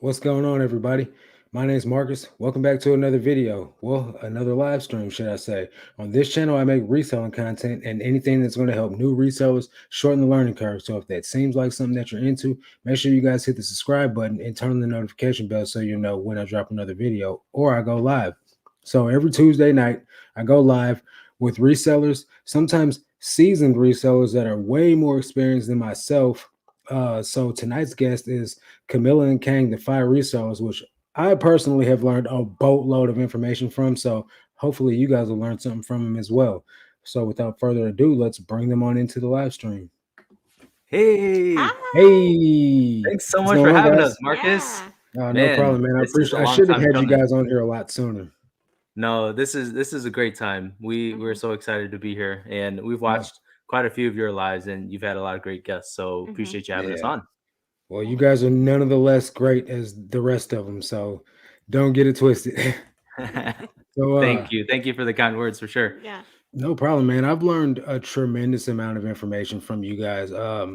What's going on, everybody? My name is Marcus. Welcome back to another video. Well, another live stream, should I say. On this channel, I make reselling content and anything that's going to help new resellers shorten the learning curve. So if that seems like something that you're into, make sure you guys hit the subscribe button and turn on the notification bell so you know when I drop another video or I go live. So every Tuesday night, I go live with resellers, sometimes seasoned resellers that are way more experienced than myself. So tonight's guest is Camilla and Kang, the fire resellers, which I personally have learned a boatload of information from. So hopefully you guys will learn something from them as well. So without further ado, let's bring them on into the live stream. Hey, Hi. Hey, thanks so what's much for going on, having us, guys? Marcus. Yeah. No Man, problem, man. I this is appreciate. a I long should have time had you coming. guys on here a lot sooner. No, this is a great time. We're so excited to be here, and we've watched quite a few of your lives, and you've had a lot of great guests. So appreciate you having us Yeah. on. Well, you guys are none of the less great as the rest of them, so don't get it twisted. So, Thank you for the kind words for sure. Yeah. no problem, man. I've learned a tremendous amount of information from you guys. I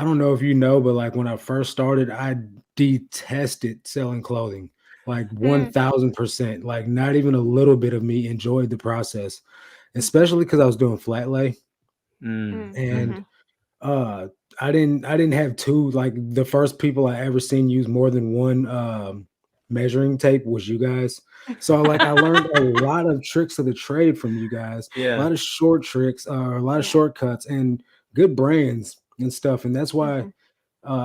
don't know if you know, but like when I first started, I detested selling clothing, like 1000%. Like not even a little bit of me enjoyed the process, especially because I was doing flat lay and uh I didn't have two, like the first people I ever seen use more than one measuring tape was you guys. So like I learned a lot of tricks of the trade from you guys, a Yeah, lot of short tricks, a lot of shortcuts and good brands and stuff. And that's why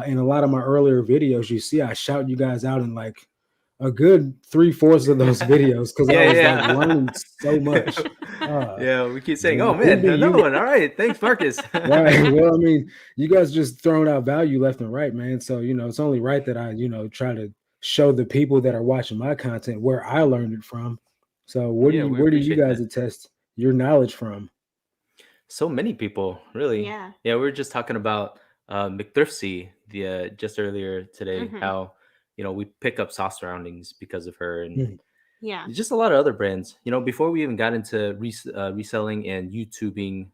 in a lot of my earlier videos you see I shout you guys out in like a good 3/4 of those videos because I was like learning so much. Yeah. We keep saying, "Oh Man, man, envy another you. one." All right, thanks, Marcus. Right. Well, I mean, you guys just throwing out value left and right, man. So, it's only right that I, try to show the people that are watching my content where I learned it from. So, Yeah, we where do you appreciate guys that. attest your knowledge from? So many people, really. Yeah. Yeah, we were just talking about McThriftsy the just earlier today. How we pick up soft surroundings because of her, and Mhm. Yeah. just a lot of other brands. Before we even got into reselling and YouTubing,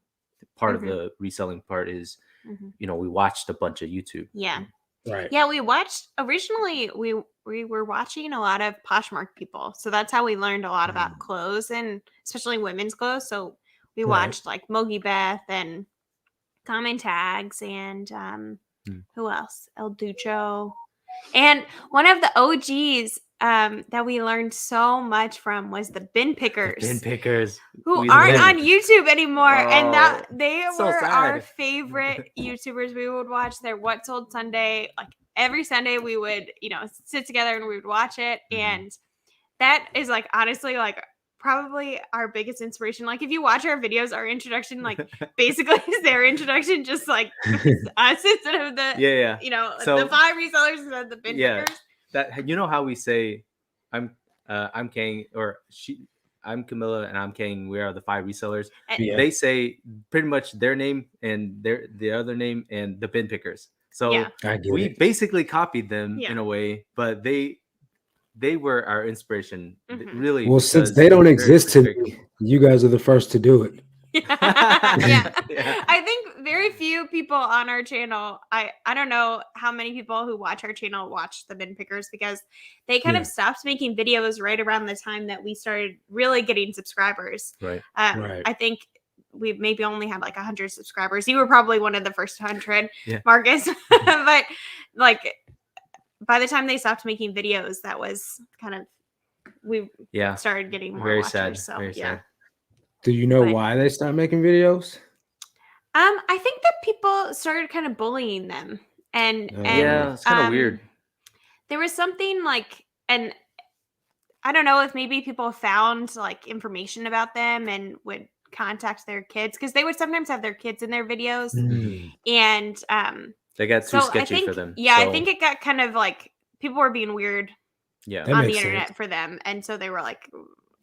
part of the reselling part is we watched a bunch of YouTube. Yeah. Right. Yeah, we watched originally we were watching a lot of Poshmark people. So that's how we learned a lot about clothes and especially women's clothes. So we Right. watched like Mogi Beth and Common Tags and Mm. who else? El Ducho. And one of the OGs that we learned so much from was the bin pickers. Bin pickers Who we aren't love. on YouTube anymore. And that Oh, they so were our sad. favorite YouTubers. We would watch their What Sold Sunday. Like every Sunday we would, sit together and we would watch it. And that is like honestly like probably our biggest inspiration. Like if you watch our videos, our introduction, like basically is their introduction, just like us instead of the Yeah. the 5 resellers instead of the bin pickers. That how we say I'm Kang, or I'm Camilla and I'm Kang. We are the 5 resellers. Yeah. They say pretty much their name and the other name and the bin pickers. So Yeah. I get we it. basically copied them Yeah. in a way, but they were our inspiration, really. Well, since because they don't they're exist to very me, you guys are the first to do it. Yeah. Yeah. I think very few people on our channel, I don't know how many people who watch our channel watch the bin pickers because they kind of stopped making videos right around the time that we started really getting subscribers. Right. Right. I think we maybe only had like 100 subscribers. You were probably one of the first 100, Yeah. Marcus. But like by the time they stopped making videos, that was kind of we started getting more Very watchers. sad. So Very sad. Do you know But- why they stopped making videos? I think that people started kind of bullying them, and Yeah, it's kind of weird. There was something like, and I don't know if maybe people found like information about them and would contact their kids because they would sometimes have their kids in their videos, and They got too sketchy for them. Yeah, I think it got kind of like people were being weird. Yeah, on the internet for them, and so they were like,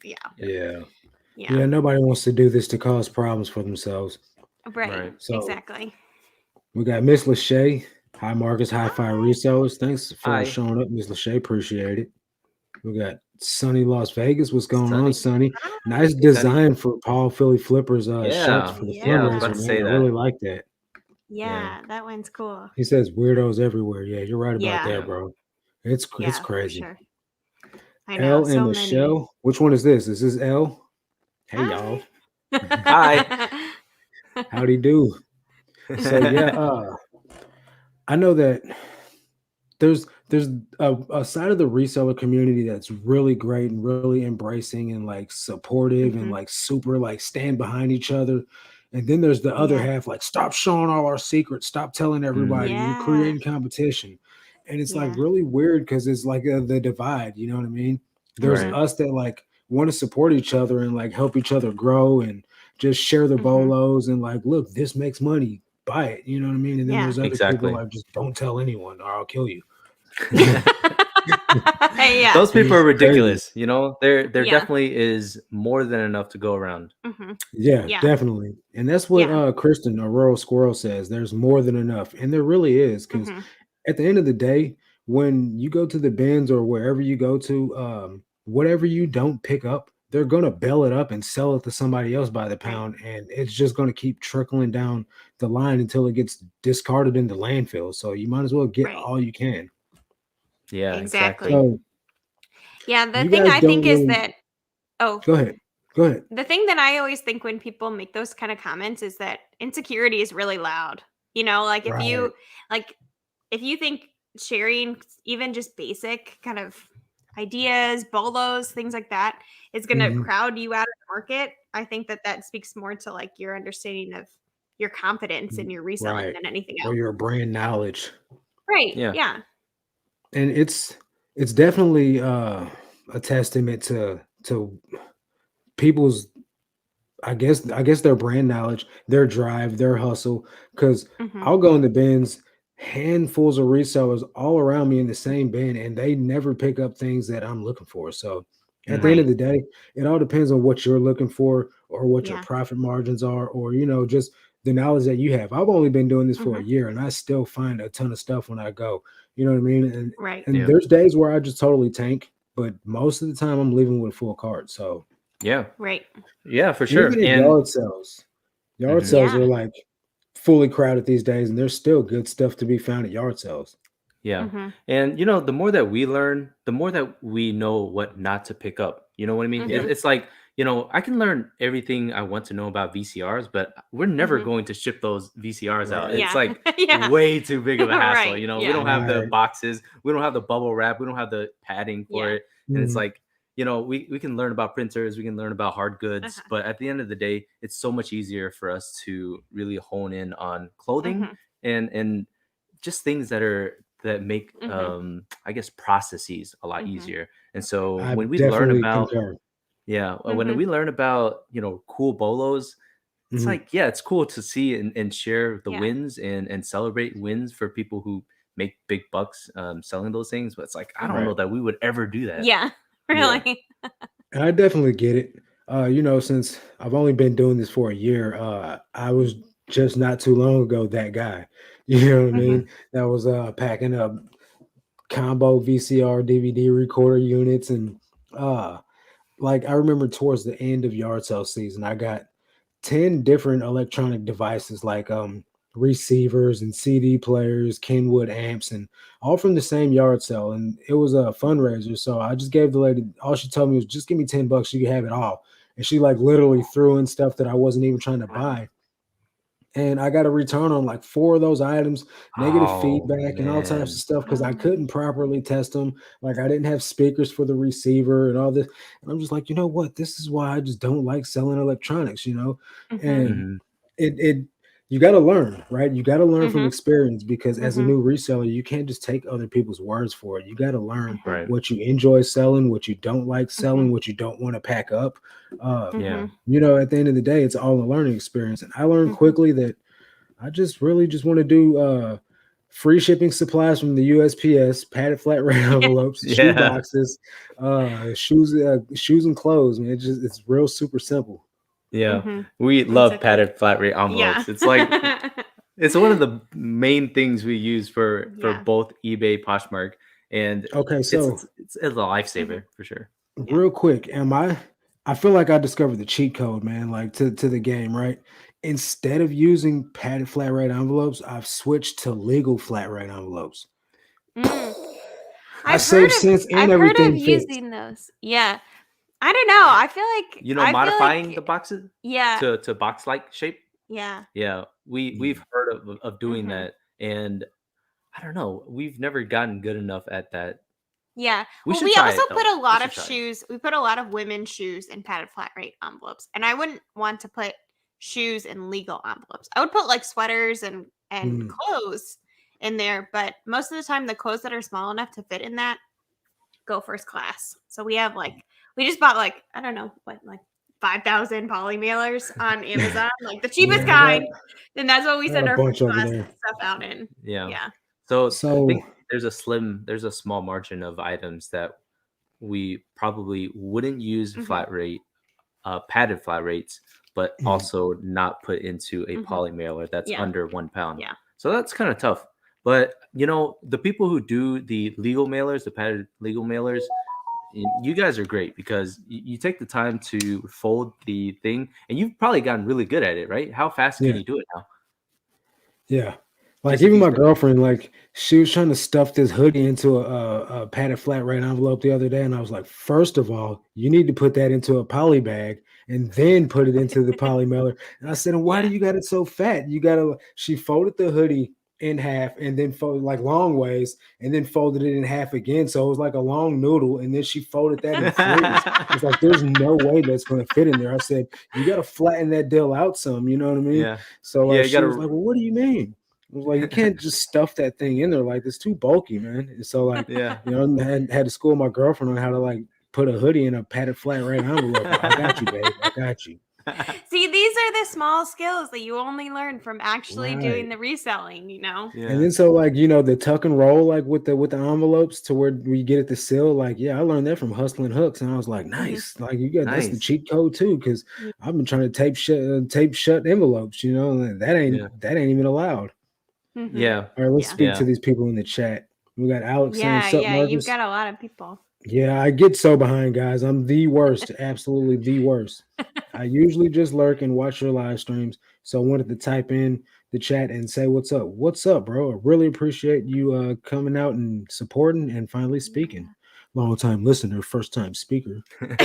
Yeah. Nobody wants to do this to cause problems for themselves. Right. So Exactly. we got Miss Lachey. Hi, Marcus. Hi, Fire Resellers. Thanks for Hi. showing up, Miss Lachey. Appreciate it. We got Sunny Las Vegas. What's going on, Sunny? Nice design for Paul Philly Flippers shirts for the fundraiser, man. I really like that. Yeah, that one's cool. He says weirdos everywhere. Yeah, you're right about that, bro. It's Yeah, for crazy. sure. I know, L and so many. Michelle. Which one is this? Is this L? Hey Hi. y'all. Hi. Howdy do. So yeah, I know that there's a side of the reseller community that's really great and really embracing and like supportive and Mhm. like super like stand behind each other. And then there's the other Yeah. half, like stop showing all our secrets, stop telling everybody, Mm, you're Yeah. creating competition. And it's like Yeah. really weird because it's like the divide, you know what I mean? There's right. Mhm. us that like want to support each other and like help each other grow and just share the Mhm. bolos and like, look, this makes money, buy it, you know what I mean? And then Yeah. there's other people Exactly. like just don't tell anyone or I'll kill you. Yeah. Those people are Crazy. ridiculous. There Yeah. definitely is more than enough to go around. Mhm. Yeah, Yeah. definitely. And that's what Yeah. Kristen, a rural squirrel, says. There's more than enough. And there really is, because Mhm. at the end of the day, when you go to the bins or wherever you go to, whatever you don't pick up, they're gonna bell it up and sell it to somebody else by the Right. pound, and it's just gonna keep trickling down the line until it gets discarded in the landfill. So you might as well get Right. all you can. Yeah, exactly. Exactly. So Yeah, the you thing guys I think don't is really that oh, go ahead. Go ahead. the thing that I always think when people make those kind of comments is that insecurity is really loud. Like Right. like if you think sharing even just basic kind of ideas, bolos, things like that is going to Mhm. crowd you out of the market, I think that that speaks more to like your understanding of your confidence in your reselling Right. than anything Or else. your brand knowledge. Right. Yeah. Yeah. And it's definitely a testament to people's I guess their brand knowledge, their drive, their hustle. Because Mhm. I'll go in the bins, handfuls of resellers all around me in the same bin, and they never pick up things that I'm looking for. So at the end Mhm. of Right. the day, it all depends on what you're looking for or what your Yeah. profit margins are, or just the knowledge that you have. I've only been doing this for a Mhm. year and I still find a ton of stuff when I go. You know what I mean? Right. And Yeah. there's days where I just totally tank, but most of the time I'm leaving with a full cart. So Yeah. Right. Yeah, for and sure. even in And yard mhm. sales Yeah. are like fully crowded these days, and there's still good stuff to be found at yard sales. Yeah. Mhm. And the more that we learn, the more that we know what not to pick up. You know what I mean? Mhm. It's like, I can learn everything I want to know about VCRs, but we're never Mhm. going to ship those VCRs out. Right, It's Yeah. like Yeah. way too big of a hassle. Right. We Yeah. don't have the right. boxes, we don't have the bubble wrap, we don't have the padding for Yeah. it. And it's Mhm. like, we can learn about printers, we can learn about hard goods, Uh-huh. but at the end of the day, it's so much easier for us to really hone in on clothing Mhm. and just things that make Mhm. I guess processes a lot Mhm. easier. And so I when we learn definitely about concur. when Mhm. we learn about cool bolos, it's Mhm. like, yeah, it's cool to see and share the Yeah. wins and celebrate wins for people who make big bucks selling those things, but it's like I don't Mhm. know Right. that we would ever do that. Yeah. Yeah. Really. And I definitely get it. Since I've only been doing this for a year, I was just not too long ago that guy. You know what I Mhm. mean? That was packing up combo VCR DVD recorder units and uh like I remember towards the end of yard sale season, I got 10 different electronic devices like receivers and CD players, Kenwood amps, and all from the same yard sale. And it was a fundraiser. So I just gave the lady, all she told me was just give me $10, you can have it all. And she like literally threw in stuff that I wasn't even trying to Wow. buy. And I got a return on like 4 of those items, negative Oh feedback and all types of man. stuff because I Oh. couldn't properly test them. Like I didn't have speakers for the receiver and all this. And I'm just like, you know what? This is why I just don't like selling electronics. Mhm. And Mhm. it you got to learn, right? You got to learn from Mhm. experience because as a Mhm. new reseller, you can't just take other people's words for it. You got to learn Mhm. Right. what you enjoy selling, what you don't like Mhm. selling, what you don't want to pack up. Uh, Yeah. Mhm. at the end of the day, it's all a learning experience. And I learned Mhm. quickly that I just really just want to do free shipping supplies from the USPS, padded flat rate Yeah. envelopes, shoe Yeah. boxes, shoes and clothes. Man, it's real super simple. Yeah. Mhm. We That's love so cool. padded flat rate Yeah. envelopes. It's like it's one of the main things we use for Yeah. both eBay, Poshmark, and Okay, so it's a Mhm. lifesaver for sure. Yeah. real quick, I feel like I discovered the cheat code, man, like to the game, right? Instead of using padded flat rate envelopes, I've switched to legal flat rate envelopes. Mm. I save cents and I've heard everything of fits. using those. Yeah. I don't know. I feel like modifying the boxes yeah. to box like shape. Yeah. Yeah, we've heard of doing that, and I don't know. We've never gotten good enough at that. Yeah. We Well, should we try also it, put though. a lot We of should try it. shoes. We put a lot of women's shoes in padded flat rate envelopes, and I wouldn't want to put shoes in legal envelopes. I would put like sweaters and clothes in there, but most of the time, the clothes that are small enough to fit in that go first class. So we have we just bought I don't know what 5,000 poly mailers on Amazon, like the cheapest kind. And that's what we send our first class stuff out in. Yeah. Yeah. So I think there's a small margin of items that we probably wouldn't use flat rate, padded flat rates, but also not put into a poly mailer that's under 1 pound. Yeah. So that's kind of tough. But the people who do the legal mailers, the padded legal mailers, you guys are great because you take the time to fold the thing, and you've probably gotten really good at it, right? How fast can you do it now? Yeah. Like even my girlfriend, like she was trying to stuff this hoodie into a padded flat rate envelope the other day. And I was like, first of all, you need to put that into a poly bag and then put it into the poly mailer. And I said, why do you got it so fat? She folded the hoodie in half and then folded like long ways and then folded it in half again. So it was like a long noodle. And then she folded that in threes. It's like, there's no way that's going to fit in there. I said, you got to flatten that deal out some, you know what I mean? Yeah. So she was like, well, what do you mean? I was like, you can't just stuff that thing in there. Like, it's too bulky, man. And so, I had to school my girlfriend on how to put a hoodie in a padded flat rate envelope. I got you, babe. I got you. See, these are the small skills that you only learn from actually doing the reselling, Yeah. And then so the tuck and roll with the envelopes to where we get it to seal. I learned that from hustling hooks, and I was like, nice. That's the cheat code too, because I've been trying to tape shut envelopes. That ain't even allowed. Yeah. All right, let's speak to these people in the chat. We got Alex saying, "Sup, Marcus?" You've got a lot of people. Yeah, I get so behind, guys. I'm the worst, absolutely the worst. I usually just lurk and watch your live streams, so I wanted to type in the chat and say what's up. What's up, bro? I really appreciate you coming out and supporting and finally speaking. Long time listener, first time speaker. You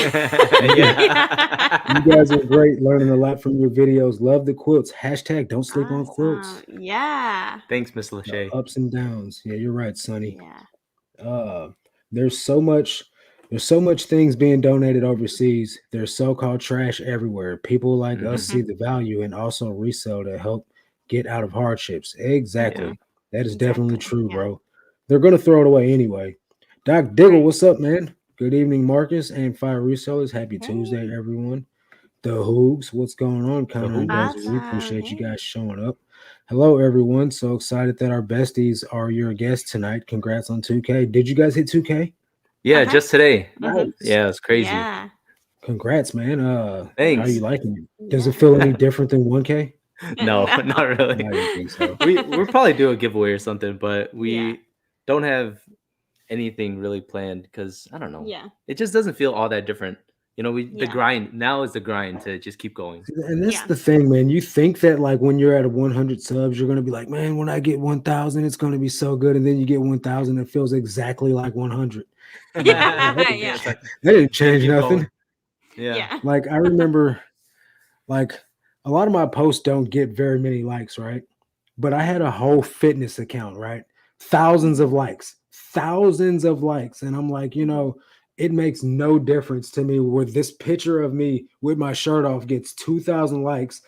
guys are great, learning a lot from your videos. Love the quilts. Hashtag don't sleep on quilts. Yeah. Thanks, Miss Lachey. Ups and downs. Yeah, you're right, Sonny. Yeah. There's so much things being donated overseas. There's so-called trash everywhere. People like us see the value and also resell to help get out of hardships. Exactly. Yeah. That is definitely true, bro. They're going to throw it away anyway. Doc Diggle, what's up, man? Good evening, Marcus and Fire Resellers. Happy Tuesday, everyone. The Hoogs, what's going on? Connor and Desiree, we appreciate you guys showing up. Hello, everyone. So excited that our besties are your guests tonight. Congrats on 2K. Did you guys hit 2K? Yeah, just today. Nice. Yeah, it's crazy. Yeah. Congrats, man. Thanks. How are you liking it? Does it feel any different than 1K? No, not really. I didn't think so. We'll probably do a giveaway or something, but we don't have anything really planned because I don't know. Yeah. It just doesn't feel all that different. The grind now is the grind to just keep going. And that's the thing, man. You think that when you're at 100 subs, you're going to be like, man, when I get 1,000, it's going to be so good. And then you get 1,000, it feels exactly like 100. Yeah. That didn't change nothing. Yeah. I remember, a lot of my posts don't get very many likes, right? But I had a whole fitness account, right? Thousands of likes. And I'm like, it makes no difference to me where this picture of me with my shirt off gets 2,000 likes,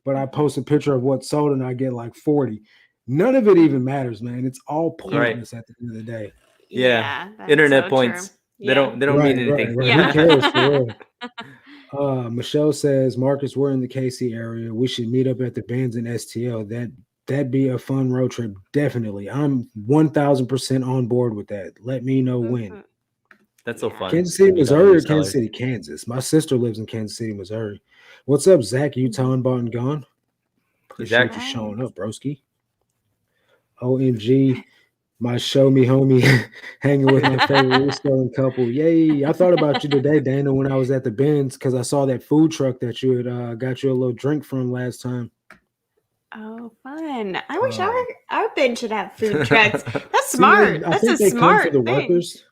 but I post a picture of what sold and I get 40. None of it even matters, man. It's all pointless at the end of the day. Yeah. Internet points. True. They don't mean anything. Right. Who cares for real? Michelle says, Marcus, we're in the KC area. We should meet up at the Benz and STL. That'd be a fun road trip. Definitely. I'm 1,000% on board with that. Let me know when. That's so fun. Kansas City, Missouri, or Kansas City, Kansas? My sister lives in Kansas City, Missouri. What's up, Zach? Utah and Bought and Gone? Appreciate you showing up, broski. OMG, my show me homie hanging with my favorite reselling couple. Yay. I thought about you today, Dana, when I was at the Benz because I saw that food truck that you had got you a little drink from last time. Oh, fun. I wish our Ben should have food trucks. That's smart. That's a smart thing. Workers.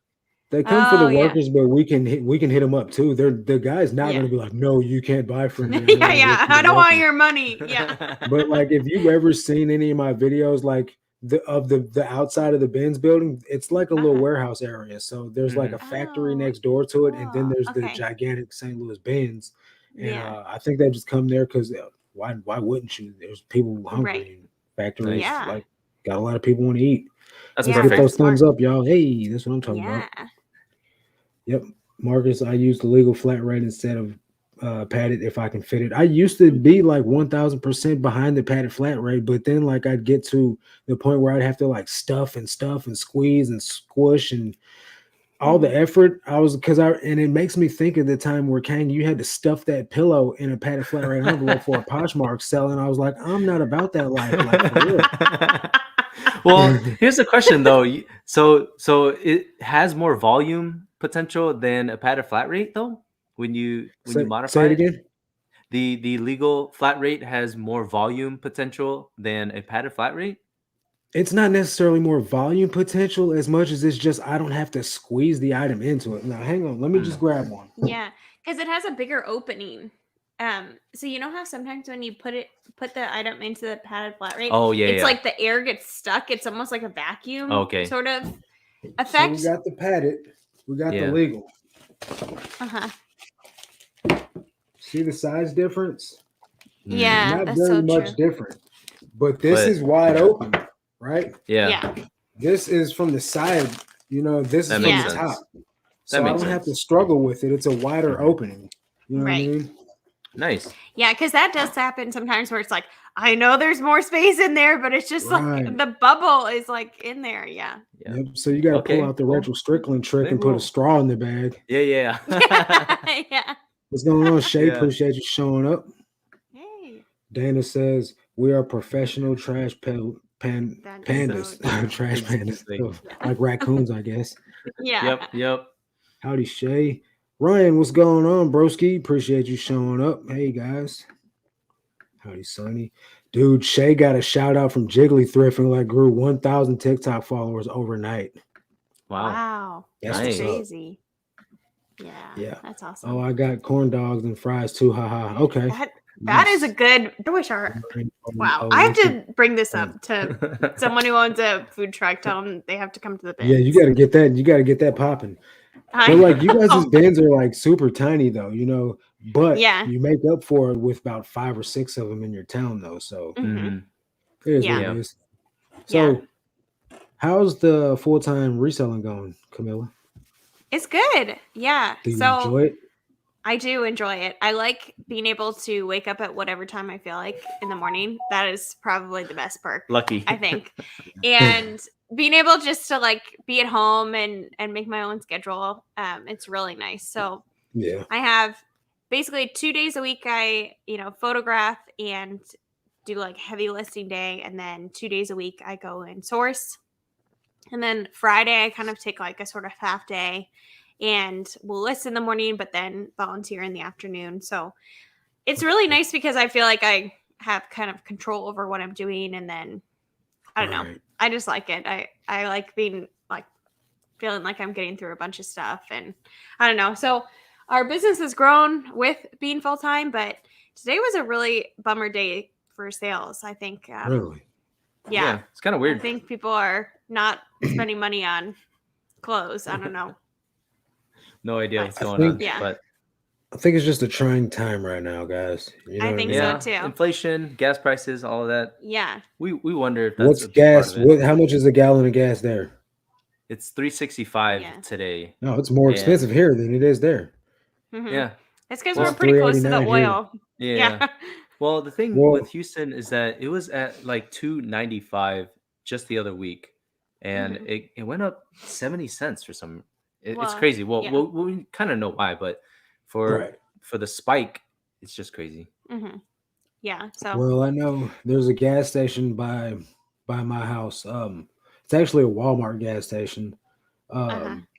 They come for the Oh, yeah. workers, but we can hit them up too. The guy's not Yeah. going to be like, no, you can't buy from me. Yeah, yeah. I don't want your money. Yeah. But like, if you've ever seen any of my videos, like the outside of the Benz building, it's like a little warehouse area. So there's like a factory Oh, next door to it, and then cool. there's the Okay. gigantic St. Louis Benz. And Yeah. I think they just come there because why wouldn't you? There's people hungry Right. and factories Yeah. like got a lot of people want to eat. That's Yeah, Let's get perfect. those thumbs smart. up, y'all. Hey, that's what I'm talking Yeah. about. Yep, Marcus, I use the legal flat rate instead of padded if I can fit it. I used to be like 1000% behind the padded flat rate, but then like I'd get to the point where I'd have to like stuff and squeeze and squish and all the effort. And it makes me think of the time where Kang, you had to stuff that pillow in a padded flat rate envelope for a Poshmark sell, and I was like, I'm not about that life, like for real. Well, here's the question though. So it has more volume potential than a padded flat rate though. When you modify say it again. The legal flat rate has more volume potential than a padded flat rate. It's not necessarily more volume potential as much as it's just I don't have to squeeze the item into it. Now, hang on. Let me just grab one. Yeah, because it has a bigger opening. So you know how sometimes when you put the item into the padded flat rate, it's like the air gets stuck. It's almost like a vacuum sort of effect. So we got the padded, we got the legal. See the size difference? Yeah, not that's very so much true. different. But this is wide open, right? Yeah. This is from the side. This is from the top. So I don't have to struggle with it. It's a wider opening. You know what I mean? Nice. Yeah, because that does happen sometimes where it's like, I know there's more space in there, but it's just like the bubble is like in there. Yeah. Yep. So you got to pull out the Rachel Strickland trick and put a straw in the bag. Yeah. Yeah. What's going on, Shay? Appreciate you showing up. Hey. Dana says we are professional trash pandas. Trash pandas. So, like raccoons, I guess. Yeah. Yep. Howdy, Shay. Ryan, what's going on, broski? Appreciate you showing up. Hey, guys. Howdy, Sonny. Dude, Shay got a shout out from Jiggly Thrifting, like grew 1,000 TikTok followers overnight. Wow. That's crazy. Yeah. That's awesome. Oh, I got corn dogs and fries too. Haha. Okay. That is a good. I wish our. Wow. I have to bring this up to someone who owns a food truck. Tell them they have to come to the bins. Yeah, you got to get that. You got to get that popping. But like you guys' bins are like super tiny though, but you make up for it with about 5 or 6 of them in your town though. So it is what it is. So how's the full-time reselling going, Camilla? It's good. Yeah. Do you enjoy it? I do enjoy it. I like being able to wake up at whatever time I feel like in the morning. That is probably the best perk. Lucky. I think. And being able just to like be at home and make my own schedule. It's really nice. So I have basically 2 days a week I, photograph and do like heavy listing day. And then 2 days a week I go and source. And then Friday I kind of take like a sort of half day and we'll list in the morning, but then volunteer in the afternoon. So it's really nice because I feel like I have kind of control over what I'm doing. And then I don't know. I just like it. I like being like feeling like I'm getting through a bunch of stuff and I don't know. So our business has grown with being full-time, but today was a really bummer day for sales. I think. Really? Yeah. It's kind of weird. I think people are not spending money on clothes. I don't know. No idea what's going on. Yeah. But I think it's just a trying time right now, guys. I think so too. Inflation, gas prices, all of that. Yeah. We wonder if that's what's gas. How much is a gallon of gas there? It's $3.65 today. No, it's more expensive here than it is there. Mm-hmm. Yeah. It's because we're pretty close to the oil. Yeah. Well, the thing with Houston is that it was at like $2.95 just the other week, and it went up 70 cents for some. It's crazy. Well, we kind of know why, but for the spike, it's just crazy. Mm-hmm. Yeah. So. Well, I know there's a gas station by my house. It's actually a Walmart gas station.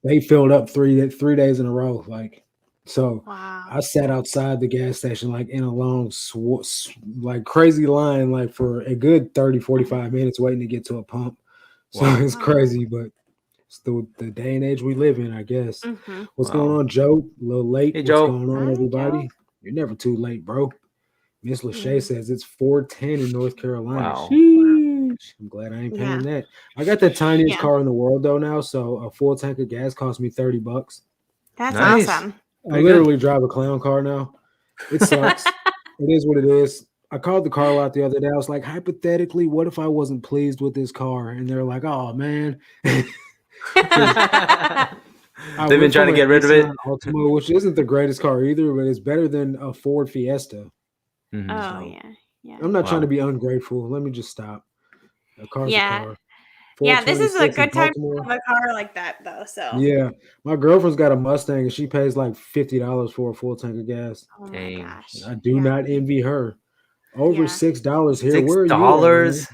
They filled up three days in a row. Like, so I sat outside the gas station, like in a long, like crazy line, like for a good 30, 45 minutes waiting to get to a pump. So it's crazy, but It's the day and age we live in, I guess. Mm-hmm. What's going Wow. on, Joe? A little late. Hey, What's Joe. going on, Hi, everybody? Joe. You're never too late, bro. Miss Lachey Yeah. says it's 4:10 in North Carolina. Wow. Sheesh. I'm glad I ain't paying Yeah. that. I got the tiniest Yeah. car in the world though now, so a full tank of gas cost me $30. That's Nice. awesome. I Pretty literally drive a clown car now. It sucks. It is what it is. I called the car lot the other day. I was like, hypothetically, what if I wasn't pleased with this car? And they're like, oh man. I They've been went trying to from get an rid of it. Nissan Altima, which isn't the greatest car either, but it's better than a Ford Fiesta. Mhm. Oh So yeah. Yeah. I'm not trying to Wow. be ungrateful. Let me just stop. A car's a Yeah. car. Yeah. This is a 426 in good time to Baltimore. have a car like that though. So. Yeah, my girlfriend's got a Mustang and she pays like $50 for a full tank of gas. Oh my Dang. gosh. I do Yeah. not envy her. Over Yeah. $6 here. $6?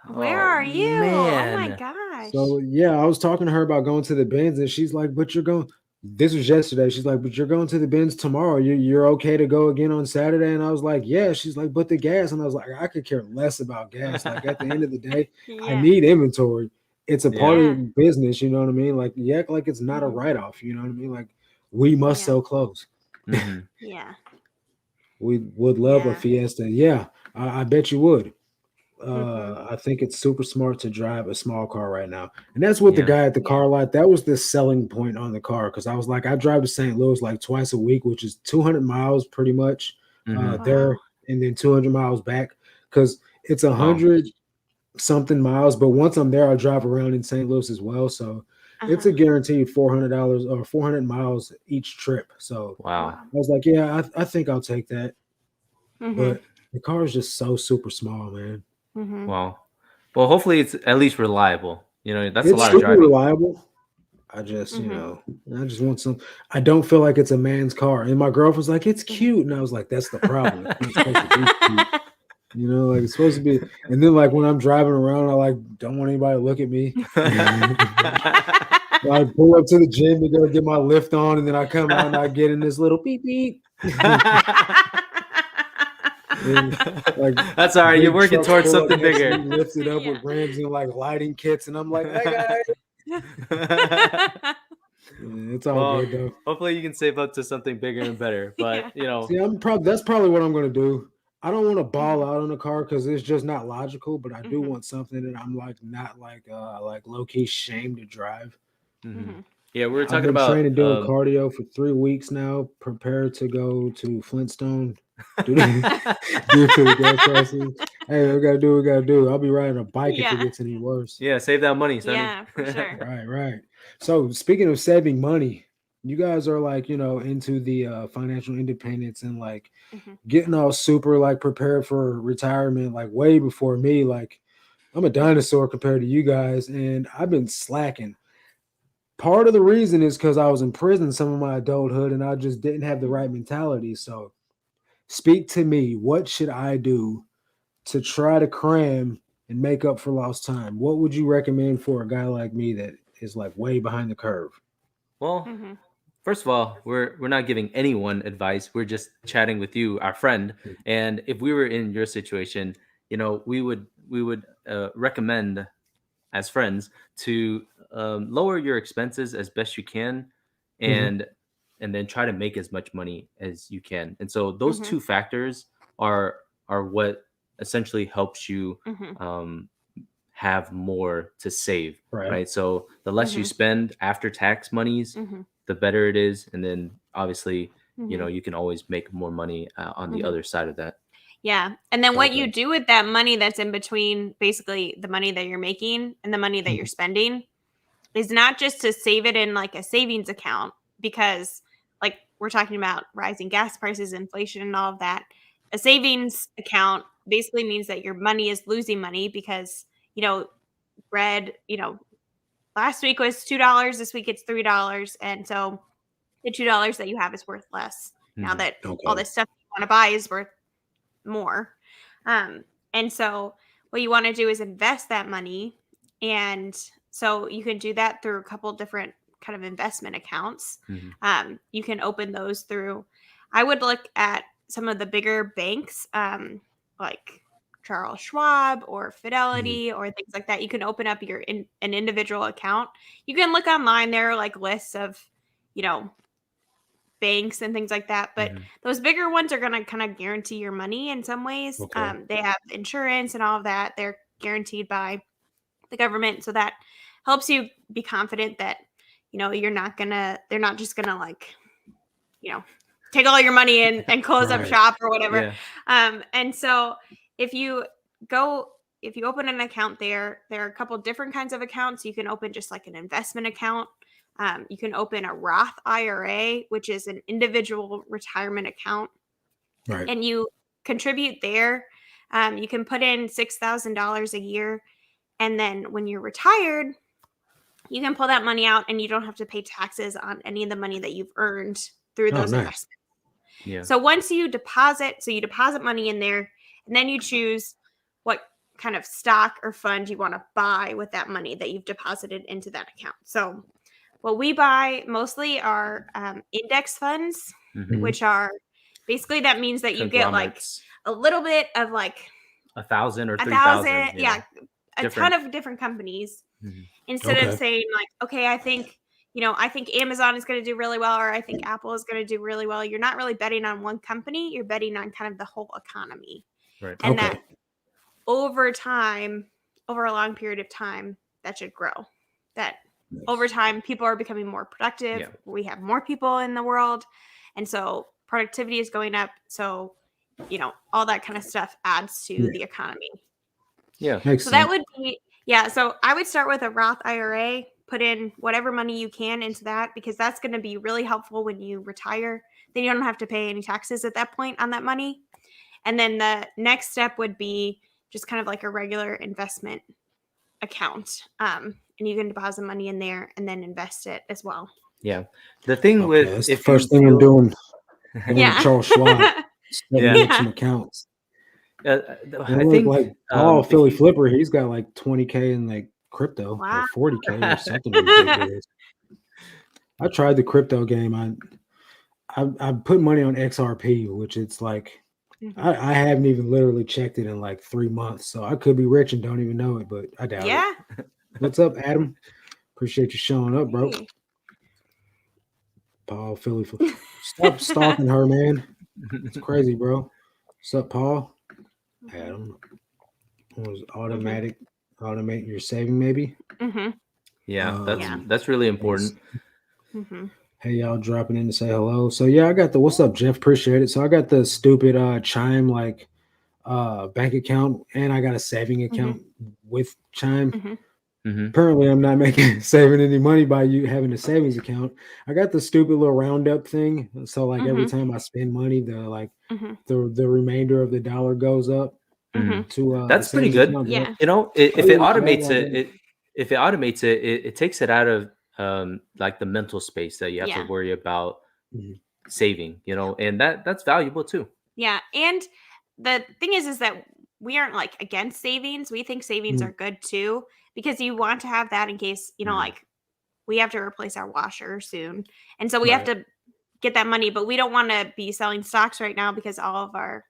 Where are you at, man? Where Oh are you? Oh my man. gosh. So yeah, I was talking to her about going to the bins, and she's like, "But you're going." This was yesterday. She's like, "But you're going to the bins tomorrow. You're okay to go again on Saturday?" And I was like, "Yeah." She's like, "But the gas," and I was like, "I could care less about gas. Like at the end of the day, I Yeah. need inventory. It's a part Yeah. Yeah. of business. You know what I mean? Like you act like it's not a Mhm. write off. You know what I mean? Like we must Yeah. sell clothes. Mhm. Yeah. We would love a Yeah. Fiesta. Yeah, I bet you would. Mhm. I think it's super smart to drive a small car right now. And that's what the Yeah. guy at the Yeah. car lot, that was the selling point on the car. Cause I was like, I drive to St. Louis like twice a week, which is 200 miles pretty much Mhm. there Wow. and then 200 miles back. Cause it's a Wow. 100 something miles. But once I'm there, I'll drive around in St. Louis as well. So it's a Uh-huh. guaranteed $400 or 400 miles each trip. So Wow. Wow. I was like, yeah, I think I'll take that. Mhm. But the car is just so super small, man. Mhm. Wow. Well, hopefully it's at least reliable. You know, that's a It's lot of super Yeah. driving. reliable. I just, Mhm. I just want some. I don't feel like it's a man's car. And my girlfriend's like, it's Mhm. cute. And I was like, that's the problem. It's not supposed to be cute. Like it's supposed to be. And then like when I'm driving around, I like don't want anybody to look at me. I pull up to the gym to go get my lift on, and then I come out and I get in this little beep beep. And like That's all right. You're big working trucks towards pull up something next to bigger. me, lift it up Yeah. with rims and like lighting kits, and I'm like, hey guys. Yeah, it's all Well, good though. hopefully you can save up to something bigger and better. But Yeah. See, that's probably what I'm gonna do. I don't want to ball Mhm. out on a car because it's just not logical, but I do Mhm. want something that I'm like not like low key shamed to drive. Mhm. Mhm. Yeah, we were I've talking been about training doing cardio for 3 weeks now, prepared to go to Flintstone due to the gas prices. Hey, we gotta do what we gotta do. I'll be riding a bike if it Yeah. gets any worse. Yeah, save that money, Sonny. Yeah, for sure. Right. So speaking of saving money, you guys are like, into the financial independence and like Mhm. getting all super like prepared for retirement like way before me. Like I'm a dinosaur compared to you guys, and I've been slacking. Part of the reason is because I was in prison some of my adulthood and I just didn't have the right mentality. So speak to me. What should I do to try to cram and make up for lost time? What would you recommend for a guy like me that is like way behind the curve? Well, Mhm. first of all, we're not giving anyone advice. We're just chatting with you, our friend. And if we were in your situation, we would recommend as friends to lower your expenses as best you can, Mhm. and then try to make as much money as you can. And so those Mhm. two factors are what essentially helps you Mhm. um, have more to save, Right. right? So the less you Mhm. spend after tax monies, Mhm. the better it is. And then obviously, Mhm. you can always make more money on the Mhm. other side of that. Yeah. And then what you Okay. do with that money that's in between basically the money that you're making and the money that you're Mhm. spending is not just to save it in like a savings account because like we're talking about rising gas prices, inflation and all of that. A savings account basically means that your money is losing money because, you know, bread, last week was $2, this week it's $3 and so the $2 that you have is worth less now Mhm. that all Okay. this stuff you want to buy is worth more. Um, and so what you want to do is invest that money. And so you can do that through a couple different kind of investment accounts. Mhm. You can open those through, I would look at some of the bigger banks, like Charles Schwab or Fidelity or things like that. You can open up an individual account. You can look online. There are like lists of, banks and things like that. But those bigger ones are going to kind of guarantee your money in some ways. Okay. They have insurance and all of that. They're guaranteed by the government. So that helps you be confident that, they're not just going to like, take all your money and close up Right. shop or whatever. Yeah. And so if you open an account there are a couple different kinds of accounts. You can open just like an investment account. You can open a Roth IRA, which is an individual retirement account. Right. And you contribute there. You can put in $6,000 a year. And then when you're retired, you can pull that money out and you don't have to pay taxes on any of the money that you've earned through those nice. investments. Yeah. So once you deposit money in there, and then you choose what kind of stock or fund you want to buy with that money that you've deposited into that account. So what we buy mostly are index funds, which are basically, that means that you get like a little bit of like 1,000 or 3,000. 3,000. Yeah. A ton of different companies. Instead of saying like, okay, I think Amazon is going to do really well, or I think Apple is going to do really well. You're not really betting on one company. You're betting on kind of the whole economy. Right. And that over time, over a long period of time, that should grow. That over time, people are becoming more productive. Yeah. We have more people in the world. And so productivity is going up. So, all that kind of stuff adds to the economy. Yeah. Makes So sense. that would be, so I would start with a Roth IRA, put in whatever money you can into that, because that's going to be really helpful when you retire. Then you don't have to pay any taxes at that point on that money. And then the next step would be just kind of like a regular investment account. And you can deposit money in there and then invest it as well. Yeah. The thing with, that's the first thing I'm doing. Yeah. Charles Schwab. Setting up some accounts. I Look, think like Paul Philly Flipper, he's got like 20K in like crypto Wow. or 40K or something ridiculous. I tried the crypto game. I put money on XRP, which it's like I haven't even literally checked it in like 3 months. So I could be rich and don't even know it, but I doubt it. What's up, Adam? Appreciate you showing up, bro. Hey. Paul Philly Flipper. Stop stalking her, man. It's crazy, bro. What's up, Paul? Adam. Was automate your saving, maybe? Yeah, that's really important. Hey, y'all dropping in to say hello. So yeah, I got the what's up, Jeff? Appreciate it. So I got the stupid Chime like bank account, and I got a saving account with Chime. Apparently, I'm not saving any money by you having a savings account. I got the stupid little roundup thing. So like every time I spend money, the remainder of the dollar goes up. To that's pretty good. Account. Yeah. If it automates it takes it out of like the mental space that you have to worry about saving, and that's valuable too. Yeah. And the thing is that we aren't like against savings. We think savings are good too, because you want to have that in case, like we have to replace our washer soon. And so we have to get that money, but we don't want to be selling stocks right now because all of our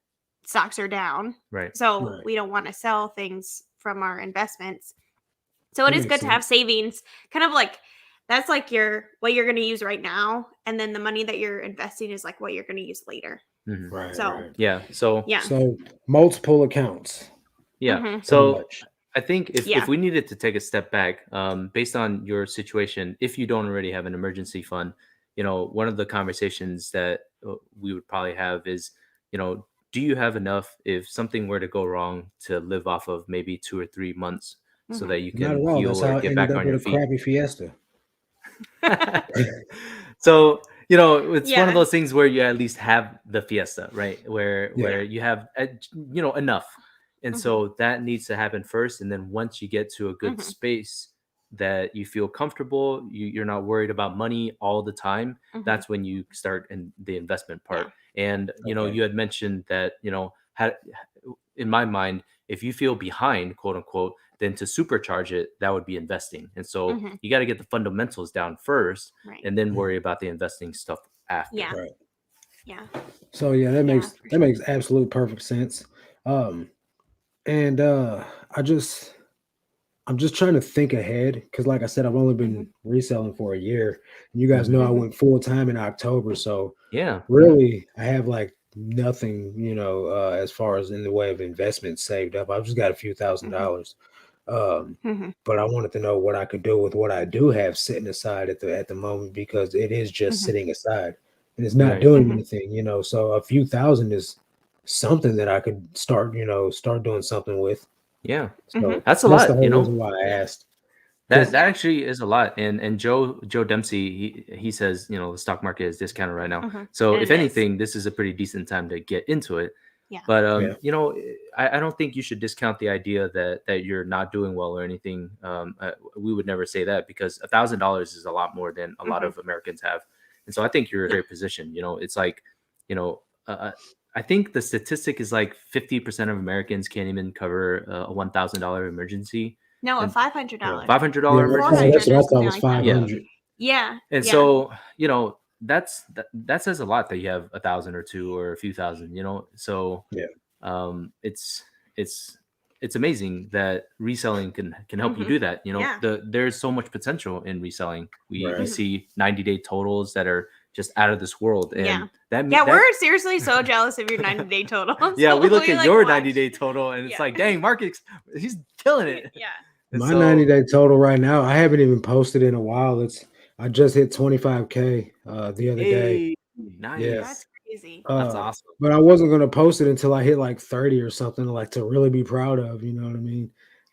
stocks are down. Right. So we don't want to sell things from our investments. So it is good to have savings, kind of like that's like what you're going to use right now. And then the money that you're investing is like what you're going to use later. Right. So So multiple accounts. Yeah. So I think if we needed to take a step back, based on your situation, if you don't already have an emergency fund, one of the conversations that we would probably have is, do you have enough if something were to go wrong to live off of maybe 2 or 3 months so that you can heal or get back on your feet? Crappy Fiesta. So, it's one of those things where you at least have the Fiesta, right? Where you have, enough. And so that needs to happen first. And then once you get to a good space that you feel comfortable, you're not worried about money all the time, that's when you start in the investment part. And, you had mentioned that, in my mind, if you feel behind, quote unquote, then to supercharge it, that would be investing. And so you got to get the fundamentals down first and then worry about the investing stuff after. Yeah. Right. Yeah. So that makes absolute perfect sense. And I'm just trying to think ahead because, like I said, I've only been reselling for a year. And you guys know I went full time in October, so Yeah. really I have like nothing, as far as in the way of investment saved up. I've just got a few $1,000s. Um, but I wanted to know what I could do with what I do have sitting aside at the moment because it is just sitting aside and it's not Right. doing anything, So a few thousand is something that I could start doing something with. Yeah. So That's a that's the lot, whole reason why I asked. That 'Cause actually is a lot. And Joe Dempsey, he says, the stock market is discounted right now. So And if it is. anything, this is a pretty decent time to get into it. Yeah. But Yeah. I don't think you should discount the idea that you're not doing well or anything. We would never say that because $1,000 is a lot more than a lot of Americans have, and so I think you're in a great position. It's like, I think the statistic is like 50% of Americans can't even cover a $1,000 emergency. No, a And $500. $500 Yeah, emergency. that's what I or thought something was like that. 500. Yeah. And yeah. so, that says a lot that you have 1,000 or two or a few thousand, So Yeah. It's amazing that reselling can help you do that. Yeah. There's so much potential in reselling. We Right. see 90-day totals that are just out of this world. And we're seriously so jealous of your 90-day total. Yeah, we look So at like, your watch. 90-day total and it's like, dang, Mark, he's killing it. Yeah. And My so- 90-day total right now, I haven't even posted in a while. I just hit 25K the other day. Hey, nice. Yeah. That's crazy. That's awesome. But I wasn't gonna post it until I hit like 30 or something, like to really be proud of, you know what I mean?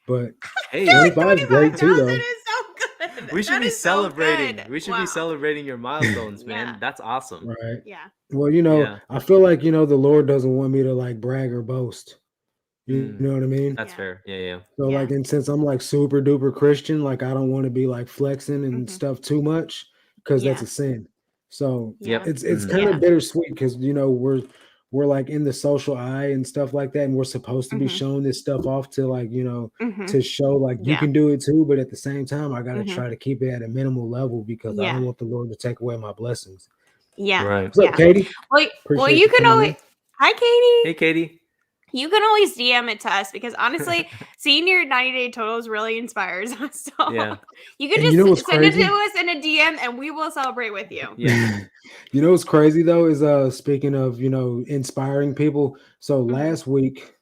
But Hey, 25 is great too, though. is so good. we should That be is so celebrating. good. We should Wow. be celebrating your milestones, man. Yeah. That's awesome. Right. Yeah. Well, Yeah. I feel like, the Lord doesn't want me to like brag or boast. You know what I mean? That's fair. Yeah. So Yeah. like, and since I'm like super duper Christian, like I don't want to be like flexing and stuff too much because that's Yeah. a sin. So Yeah. it's kind of bittersweet because we're like in the social eye and stuff like that, and we're supposed to be showing this stuff off to like to show like you can do it too, but at the same time, I gotta try to keep it at a minimal level because I don't want the Lord to take away my blessings. Yeah. Right. What's up, Katie? Well, Appreciate you can coming always. in. Hi, Katie. Hey, Katie. You can always DM it to us because honestly, seeing your 90-day totals really inspires us. So Yeah. you can And you know just what's send it crazy? to us in a DM and we will celebrate with you. Yeah. You know what's crazy though is speaking of inspiring people. So last week,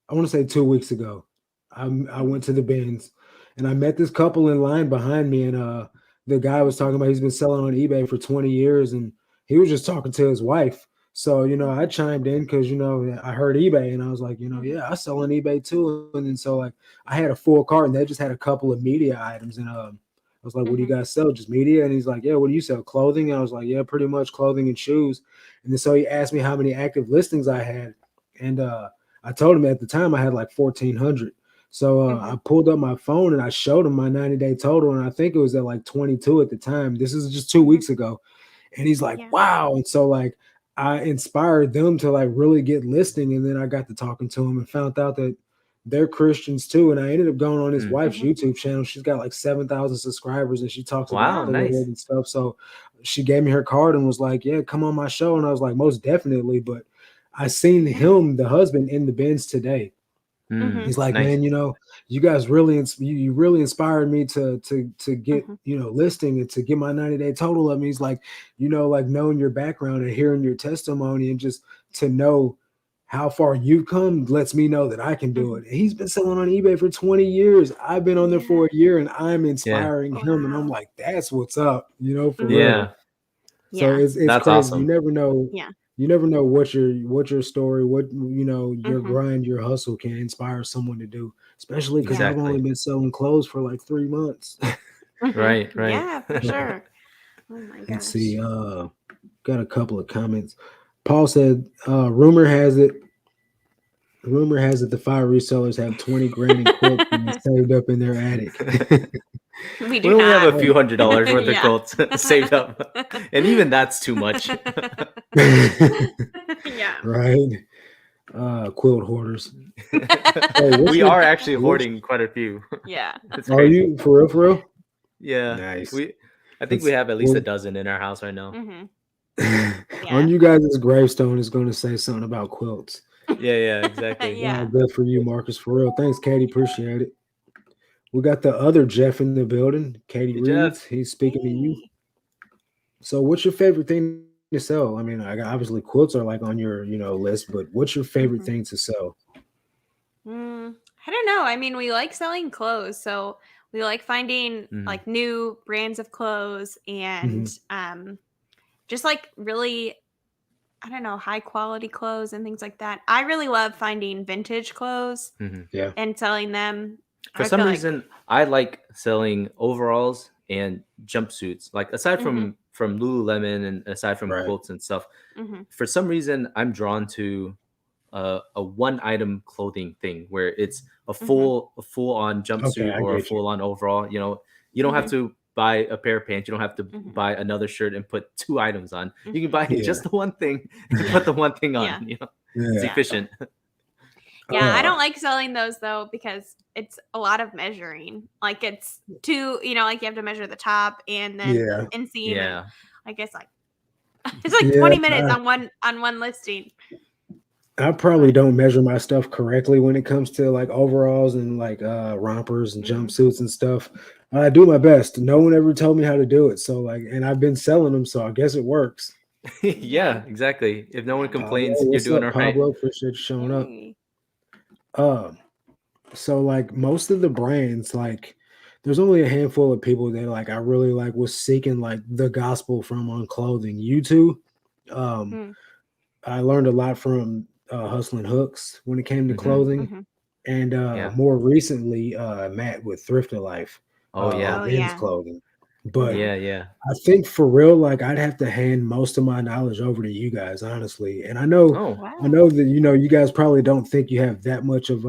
I want to say 2 weeks ago, I went to the bins and I met this couple in line behind me, and the guy was talking about he's been selling on eBay for 20 years, and he was just talking to his wife. So I chimed in because I heard eBay, and I was like, yeah, I sell on eBay too. And then so like I had a full cart, and they just had a couple of media items, and I was like, what do you guys sell? Just media? And he's like, yeah, what do you sell? Clothing? And I was like, yeah, pretty much clothing and shoes. And then so he asked me how many active listings I had, and I told him at the time I had like 1,400. So I pulled up my phone and I showed him my 90-day total, and I think it was at like 22 at the time. This is just 2 weeks ago. And he's like, wow. And so like I inspired them to like really get listing. And then I got to talking to him and found out that they're Christians too. And I ended up going on his wife's YouTube channel. She's got like 7,000 subscribers and she talks about the nice. Lord and stuff. So she gave me her card and was like, yeah, come on my show. And I was like, most definitely. But I seen him, the husband, in the bins today. He's like, nice. man, you guys really, you really inspired me to get, listing and to get my 90-day total up. And he's like, like knowing your background and hearing your testimony and just to know how far you've come lets me know that I can do it. And he's been selling on eBay for 20 years. I've been on there for a year and I'm inspiring him. And I'm like, that's what's up, for real. So it's that's crazy. awesome. You never know. You never know what your story, what your grind, your hustle can inspire someone to do, especially because I've only been selling clothes for like 3 months. Right. Yeah, for sure. Oh my gosh. Let's see. Got a couple of comments. Paul said, rumor has it the 5 resellers have 20 grand in quilts saved up in their attic. We We only not. have a few $100s worth of quilts saved up, and even that's too much. Yeah. Right. Quilt hoarders. We are actually hoarding quite a few. Yeah. Are you for real? Yeah. Nice. I think we have at least a dozen in our house right now. On you guys' gravestone is going to say something about quilts. Yeah, exactly. Yeah. Good for you, Marcus. For real. Thanks, Katie. Appreciate it. We got the other Jeff in the building, Katie Hey, Reeves. Jeff. He's speaking to you. Hey. So, what's your favorite thing to sell? I mean, obviously quotes are like on your list, but what's your favorite Mhm. thing to sell? I don't know. I mean, we like selling clothes, so we like finding Mhm. like new brands of clothes and Mhm. just like really, I don't know, high quality clothes and things like that. I really love finding vintage clothes Mhm. Yeah. and selling them. For I some feel like reason, I like selling overalls and jumpsuits. Like aside hmm from Lululemon and aside from Right. quotes and stuff, hmm for some reason I'm drawn to a one item clothing thing where it's hmm a full on Okay, jumpsuit I or a get you. full on overall. You know, you don't have hmm to buy a pair of pants. You don't have to hmm buy another shirt and put two items on. You can hmm buy Yeah. just the one thing and Yeah. put the one thing on. Yeah. You know, it's Yeah. Yeah. efficient. Yeah, I Uh don't like selling those though because it's a lot of measuring. Like it's too, like you have to measure the top and then the yeah. inseam and Yeah. I guess like it's like Yeah. 20 minutes on one listing. I probably But don't measure my stuff correctly when it comes to like overalls and like rompers and hmm jumpsuits and stuff. I do my best. No one ever told me how to do it. So like, and I've been selling them, so I guess it works. Yeah, yeah. exactly. If no one Yeah. Pablo, complains, you're what's doing up, all right. Pablo? Appreciate you showing up. Hey. Um, so like most of the brands, like there's only a handful of people that like I really like was seeking like the gospel from on clothing. You two, um, Mm, I learned a lot from Hustling Hooks when it came to Hmm. clothing. mhm. And Yeah. more recently, Matt with Thrift of Life Oh on Oh yeah. men's yeah. clothing. But Mhm. Yeah. Yeah. I think for real, like I'd have to hand most of my knowledge over to you guys, honestly. And Oh. I Wow. know that you guys probably don't think you have that much of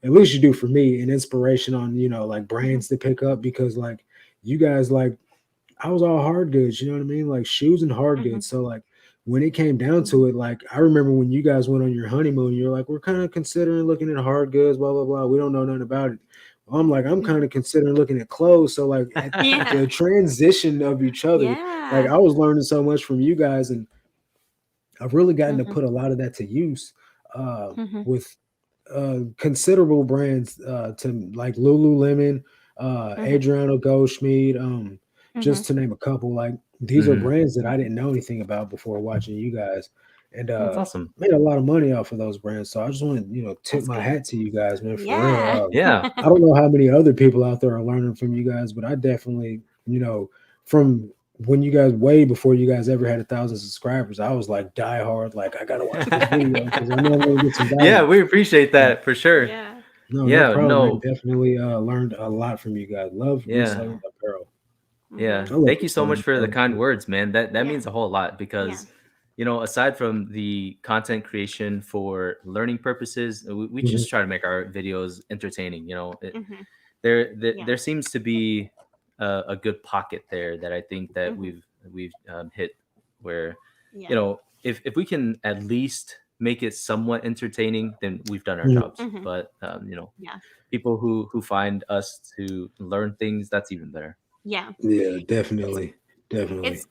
at least you do for me an inspiration on like Mhm. brands to pick up because like you guys like I was all hard goods, you know what I mean? Like shoes and hard Mhm. goods. So like when it came down Mhm. to it, like I remember when you guys went on your honeymoon, you're like, we're kind of considering looking at hard goods, blah, blah, blah. We don't know nothing about it. Well, I'm like, I'm kind Mhm. of considering looking at clothes. So like at Yeah. the transition of each other, like Yeah. I was learning so much from you guys, and I've really gotten to Mhm. put a lot of that to use Mhm. with considerable brands to like Lululemon, Mhm. Adriano Goldschmied, Mhm. just to name a couple. Like these are Hmm. brands that I Mhm. didn't know anything about before watching you guys, and That's Mhm. awesome. made a lot of money off of those brands. So I just want to tip That's my good. hat to you guys, man, for real. Yeah. Yeah. I don't know how many other people out there are learning from you guys, but I definitely from when you guys way before you guys ever had 1,000 subscribers, I was like die hard, like I gotta watch this video because I know I'm gonna get some Yeah, value. we appreciate So, that for sure. Yeah. no, no Yeah, problem, man. no. Definitely learned a lot from you guys. Love Yeah. reselling apparel. Yeah. Mhm. I love Thank you so reselling much for the apparel kind too. words, man. That Yeah. means a whole lot Yeah. because aside from the content creation for learning purposes, we Mhm. just try to make our videos entertaining. Mhm. There Yeah. there seems to be a good pocket there that I think that Mhm. we've hit where Yeah. if we can at least make it somewhat entertaining, then we've done our Mhm. jobs. Mhm. But Yeah. people who find us to learn things, that's even better. Yeah. Yeah, It's definitely, definitely. it's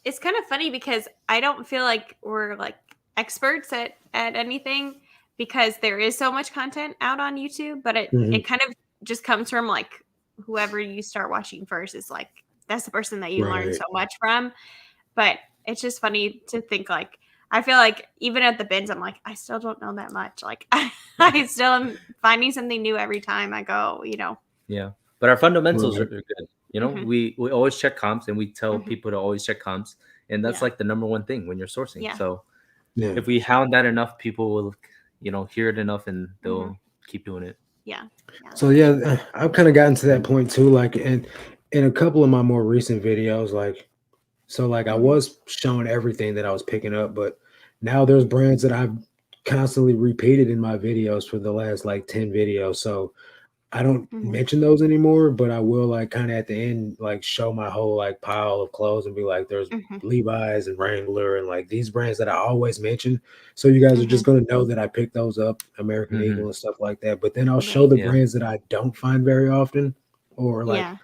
it's kind of funny because I don't feel like we're like experts at anything because there is so much content out on YouTube, but it Mhm. it kind of just comes from like whoever you start watching first is like that's the person that you learn Right. so much from. But it's just funny to think like I feel like even at the bins, I'm like, I still don't know that much. Like I still am finding something new every time I go. Yeah, but our fundamentals are Right. good. Hmm We always check comps, and we tell hmm people to always check comps, and that's Yeah. like the number one thing when you're sourcing. Yeah. So Yeah. if we hound that enough, people will, hear it enough, and hmm they'll keep doing it. Yeah. Yeah. So yeah, I've kind of gotten to that point too. Like in a couple of my more recent videos, like so like I hmm was showing everything that I was picking up, but now there's brands that I've constantly repeated in my videos for the last like 10 videos. So I don't hmm mention those anymore, but I will like kind of at the end like show my whole like pile of clothes and be like, there's hmm Levi's and Wrangler and like these brands that I always mention. So you guys are hmm just gonna know that I picked those up, American Eagle Hmm. and stuff like that. But then I'll show Right. the Yeah. brands that I don't find very often, or like Yeah.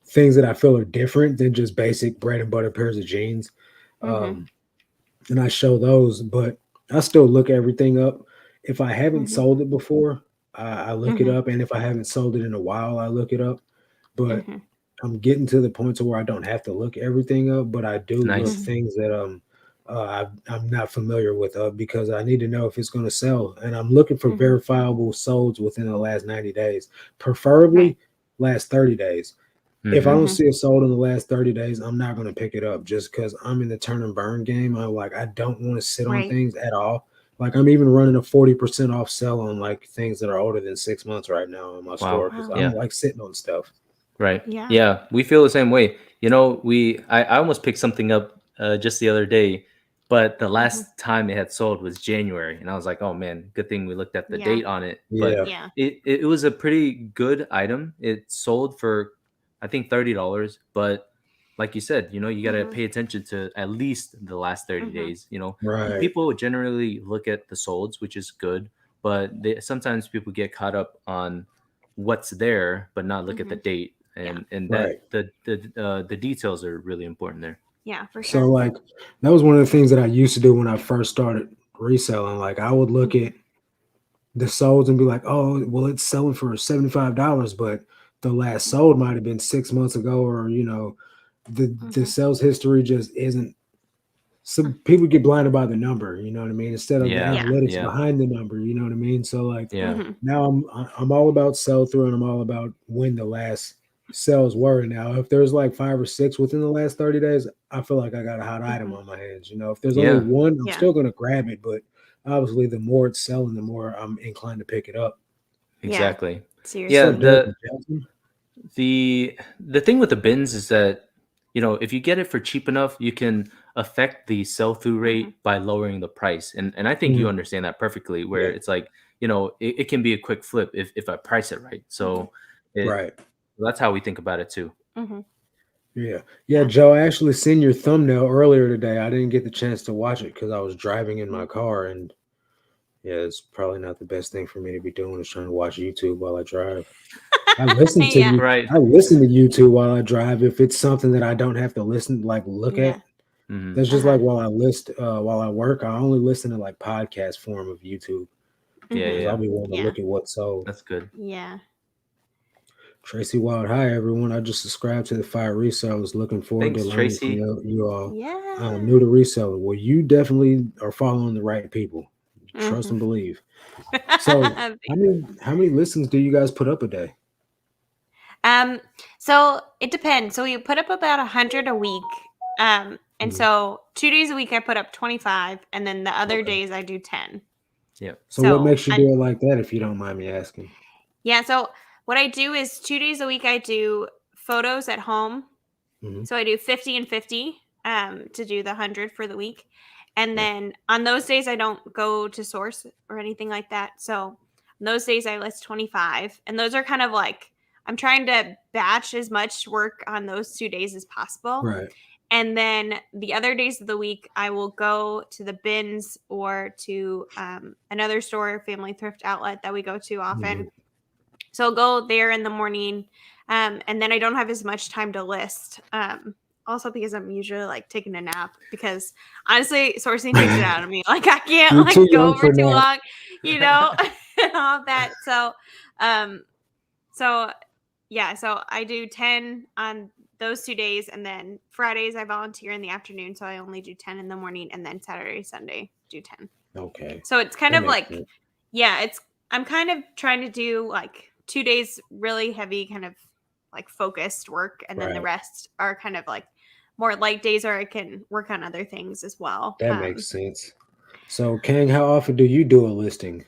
things that I feel are different than just basic bread and butter pairs of jeans. hmm Um, and I show those, but I still look everything up. If I haven't Mm-hmm. sold it before, I look it Mm-hmm. up, and if I haven't sold it in a while, I look it up. But Mm-hmm. I'm getting to the point to where I don't have to look everything up, but I do look Nice. Mm-hmm. things that I'm not familiar with up because I need to know if it's going to sell, and I'm looking for Mm-hmm. verifiable solds within the last 90 days, Right. preferably last 30 days. If I Mm-hmm. don't Mm-hmm. see it sold in the last 30 days, I'm not going to pick it up just because I'm in the turn and burn game. I'm like, I don't want to sit on Right. things at all. Like, I'm even running a 40% off sale on like things that are older than 6 months right now in my Wow. store because I Wow. don't Yeah. like sitting on stuff. Right. Yeah. Yeah. We feel the same way. I almost picked something up just the other day, but the Mm-hmm. last time it had sold was January, and I was like, oh man, good thing we looked at the Yeah. date on it. But Yeah, Yeah. it was a pretty good item. It sold for I think $30, but like you said, you got to Mm-hmm. pay attention to at least the last 30 Mm-hmm. days. right, People generally look at the solds, which is good, but sometimes people get caught up on what's there but not look at Mm-hmm. the date, Yeah. and that right. the details are really important there. Yeah, for So, sure. like, that was one of the things that I used to do when I first started reselling. Like, I would look Mm-hmm. at the solds and be like, oh, well, it's selling for $75, but the last sold might have been 6 months ago, or the Mm-hmm. sales history just isn't. Some people get blinded by the number, you know what I mean, instead of the Yeah, Yeah. analytics yeah, behind the number, you know what I mean. So like yeah. Mm-hmm. now I'm all about sell through, and I'm all about when the last sales were. Now, if there's like 5 or 6 within the last 30 days, I feel like I got a hot item Mm-hmm. on my hands. If there's only Yeah, one, I'm Yeah. still gonna grab it, but obviously the more it's selling, the more I'm inclined to pick it up. Yeah. exactly. What's Yeah, Seriously. up, Derek the and Jackson? the thing with the bins is that if you get it for cheap enough, you can affect the sell through Mm-hmm. rate by lowering the price, and I think you Mhm. understand that perfectly, where Yeah, it's like it can be a quick flip if I price it right. Mm-hmm. So it right. that's how we think about it too. Mm-hmm. Yeah. Yeah, Yeah. Joe, I actually seen your thumbnail earlier today. I didn't get the chance to watch it because I was driving in my Mm-hmm. car, and yeah, it's probably not the best thing for me to be doing is trying to watch YouTube while I drive. I listen to Yeah. you. Right. I listen to YouTube while I drive if it's something that I don't have to listen like look Yeah. at. Hmm. That's just Uh-huh. like while I work, I only listen to like podcast form of YouTube Yeah, Mm-hmm. because I'll yeah. be wanting to Yeah. look at what's sold. That's good. Yeah. Tracy Wild, hi everyone. I just subscribed to the Fire Resellers. Looking forward to Thanks, learning from Tracy. you all. I'm Yeah. new to reseller. Well, you definitely are following the right people. Trust Mm-hmm. and believe. So, how many listings do you guys put up a day? Um, so it depends. So we put up about 100 a week. And Mhm. so 2 days a week I put up 25, and then the other Okay. days I do 10. Yeah. So, what So makes you I do it like that, if you don't mind me asking? yeah, so what I do is 2 days a week I do photos at home. Hmm. So I do 50 and 50 to do the 100 for the week. And Yeah. then on those days I don't go to source or anything like that. So on those days I list 25, and those are kind of like I'm trying to batch as much work on those 2 days as possible. Right. And then the other days of the week, I will go to the bins or to another store, family thrift outlet that we go to often. Hmm. So I'll go there in the morning, and then I don't have as much time to list. Also because I'm usually like taking a nap, because honestly, sourcing takes it out of me. Like I can't You're like too go young over for too that. long, and all that. Um, so yeah, so I do 10 on those 2 days, and then Fridays I volunteer in the afternoon, so I only do 10 in the morning, and then Saturday, Sunday do 10. Okay. So it's kind That of makes like, sense. yeah, I'm kind of trying to do like 2 days really heavy, kind of like focused work, and then the Right. rest are kind of like more light days, or I can work on other things as well. That makes sense. So, Kang, how often do you do a listing?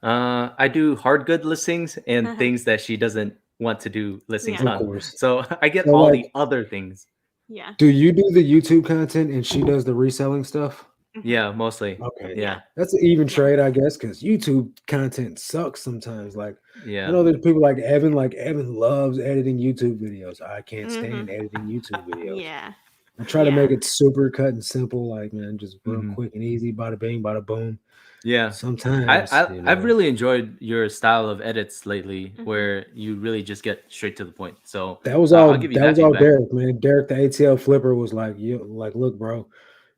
I do hard good listings and things that she doesn't want to do listings Yeah. Of on. course. So I get So, all like, the other things. Yeah. do you do the YouTube content and she does the reselling stuff? Hmm. Yeah, mostly. Okay. Yeah. Yeah, That's an even Yeah. trade, I guess, because YouTube content sucks sometimes. Like, I yeah. know there's people like Evan loves editing YouTube videos. I can't Hmm. stand editing YouTube videos. Yeah. I try to Yeah. make it super cut and simple, like, man, just real Hmm. quick and easy, bada bing, bada boom. Yeah. Sometimes, I've really enjoyed your style of edits lately, Hmm. where you really just get straight to the point. So that was I'll all give you that that was all feedback. Derek, man. Derek the ATL flipper was like, you like, look, bro.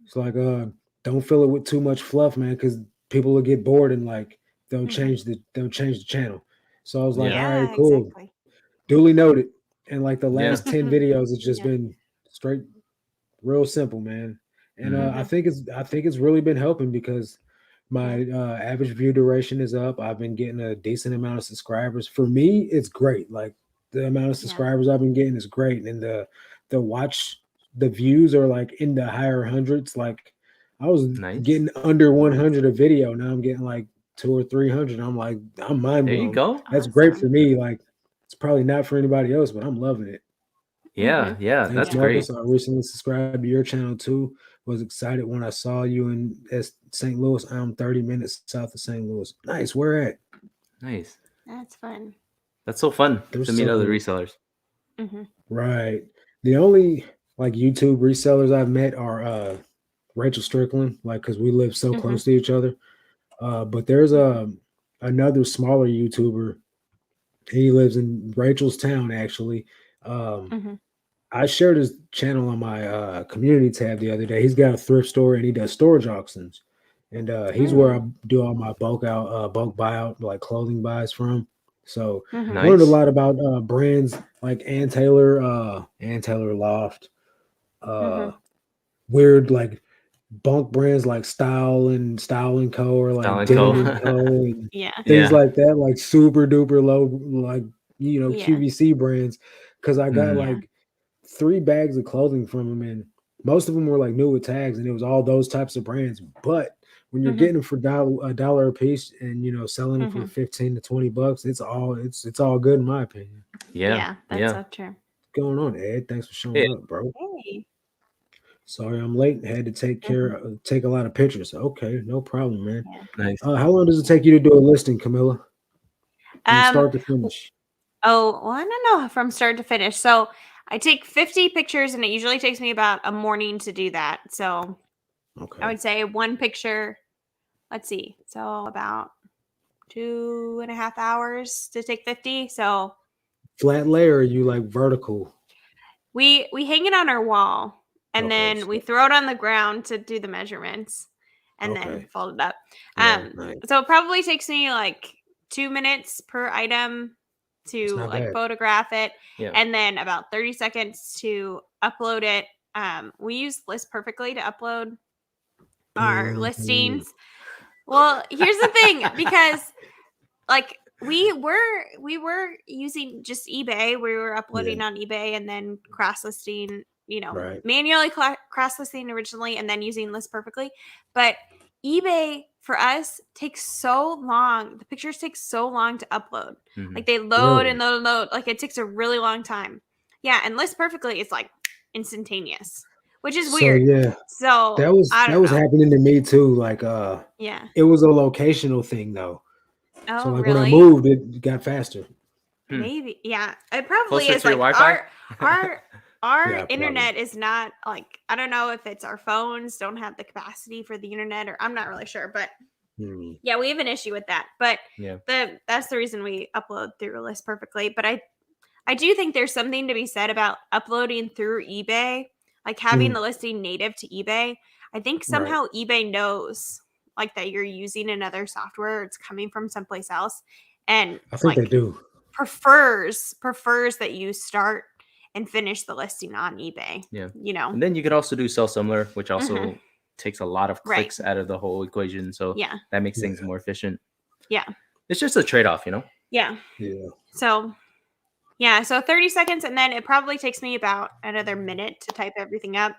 It's like don't fill it with too much fluff, man, because people will get bored and like they'll change the channel. So I was like, Yeah. all right, Yeah, cool, exactly. duly noted. And like the Yeah. last 10 videos, it's just Yeah. been straight, real simple, man. And Mhm. I think it's really been helping because my average view duration is up. I've been getting a decent amount of subscribers. For me, it's great. Like the amount of Yeah. subscribers I've been getting is great, and the views are like in the higher hundreds. Like I was Nice. getting under 100 a video. Now I'm getting like 200 or 300. I'm like, I'm mind There you blown. go. That's great for Awesome. me. Like it's probably not for anybody else, but I'm loving it. Yeah, yeah, Thanks, that's Yeah. great. Marcus. I recently subscribed to your channel too. Was excited when I saw you in St. Louis. I'm 30 minutes south of St. Louis. Nice. Where at? Nice. That's fun. That's so fun They're to meet so other good. resellers. Right. The only like YouTube resellers I've met are Rachel Strickland, like because we live so close to each other. But there's another smaller YouTuber. He lives in Rachel's town, actually. Um, I shared his channel on my community tab the other day. He's got a thrift store and he does storage auctions. And he's where I do all my bulk buyout, like clothing buys from. So learned a Nice. lot about brands like Ann Taylor Loft, uh, weird like bunk brands like Style and Co. or Style like and Co. Denim and Co. and Yeah. things Yeah. like that, like super duper low, like Yeah. QVC brands. Because I got Mhm. like 3 bags of clothing from them, and most of them were like new with tags, and it was all those types of brands. But when you're getting them for a dollar a piece, and selling them for 15 to 20 bucks, it's all good in my opinion. Yeah. Yeah. That's Yeah. so true. What's going on, Ed? Thanks for showing Hey, up, bro. Hey. Sorry I'm late. Had to take a lot of pictures. Okay, no problem, man. Yeah. nice. How long does it take you to do a listing, Camilla, from Um. start to finish? Oh, well, I don't know from start to finish. So I take 50 pictures, and it usually takes me about a morning to do that. So I Okay, would say one picture. Let's see. So about 2.5 hours to take 50. So flat layer, or you like vertical? we hang it on our wall, and Okay, then we throw it on the ground to do the measurements, and then okay, fold it up. yeah, nice. So it probably takes me like 2 minutes per item It's to not like bad. photograph it, Yeah. and then about 30 seconds to upload it. We use List Perfectly to upload our Mhm. listings. Well, here's the thing, because like we were using just eBay. We were uploading on eBay and then cross listing, Right. manually cross listing originally and then using List Perfectly. But eBay for us takes so long. The pictures take so long to upload. Mhm. Like they load and Really? load. Like it takes a really long time. Yeah, and List Perfectly is like instantaneous, which is So weird. yeah, So I that don't was know. happening to me too. Like Yeah. it was a locational thing though. So Oh, like when I really? moved, it got faster. Hmm. Maybe, yeah. It probably Closer is to your like Wi-Fi? our Yeah, probably. internet is not like, I don't know if it's our phones don't have the capacity for the internet, or I'm not really sure, but Hmm. yeah, we have an issue with that. But Yeah. that's the reason we upload through List Perfectly. But I do think there's something to be said about uploading through eBay, like having the listing native to eBay. I think Right. somehow eBay knows like that you're using another software, it's coming from someplace else, and I think they do. prefers that you start and finish the listing on eBay. Yeah. You know. And then you could also do sell similar, which also takes a lot of Right. clicks out of the whole equation. So Yeah. that makes things Yeah. more efficient. Yeah. It's just a trade-off, Yeah. Yeah. So 30 seconds, and then it probably takes me about another minute to type everything up.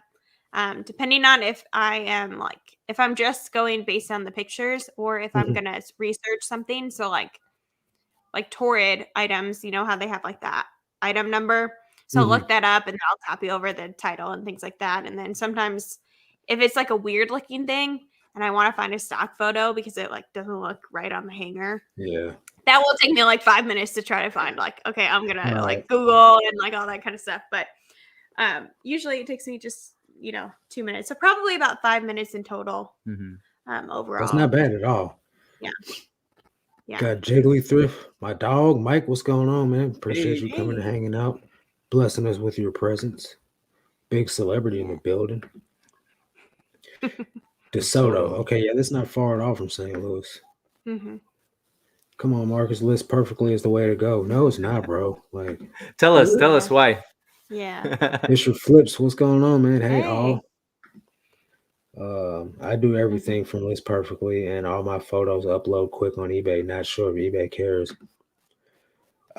Depending on if I'm just going based on the pictures or if I'm Mhm. gonna research something. So like Torrid items, you know how they have like that item number. So I'll look that up and I'll copy over the title and things like that. And then sometimes if it's like a weird looking thing and I want to find a stock photo because it like doesn't look right on the hanger, Yeah. that will take me like 5 minutes to try to find like, okay, I'm gonna Right. like Google and like all that kind of stuff. But usually it takes me just 2 minutes. So probably about 5 minutes in total. Overall. That's not bad at all. Yeah. Yeah. Got Jiggly Thrift, my dog, Mike. What's going on, man? Appreciate you coming and Hey. hanging out, blessing us with your presence. Big celebrity in the building. DeSoto. DeSoto. Okay, yeah, that's not far at all from St. Louis. Mm-hmm. Come on, Marcus. List perfectly is the way to go. No, it's not, bro. Like, Tell us why. Yeah. it's your flips. What's going on, man? Hey, Hey. all. I do Mm-hmm. everything from List Perfectly, and all my photos upload quick on eBay. Not sure if eBay cares.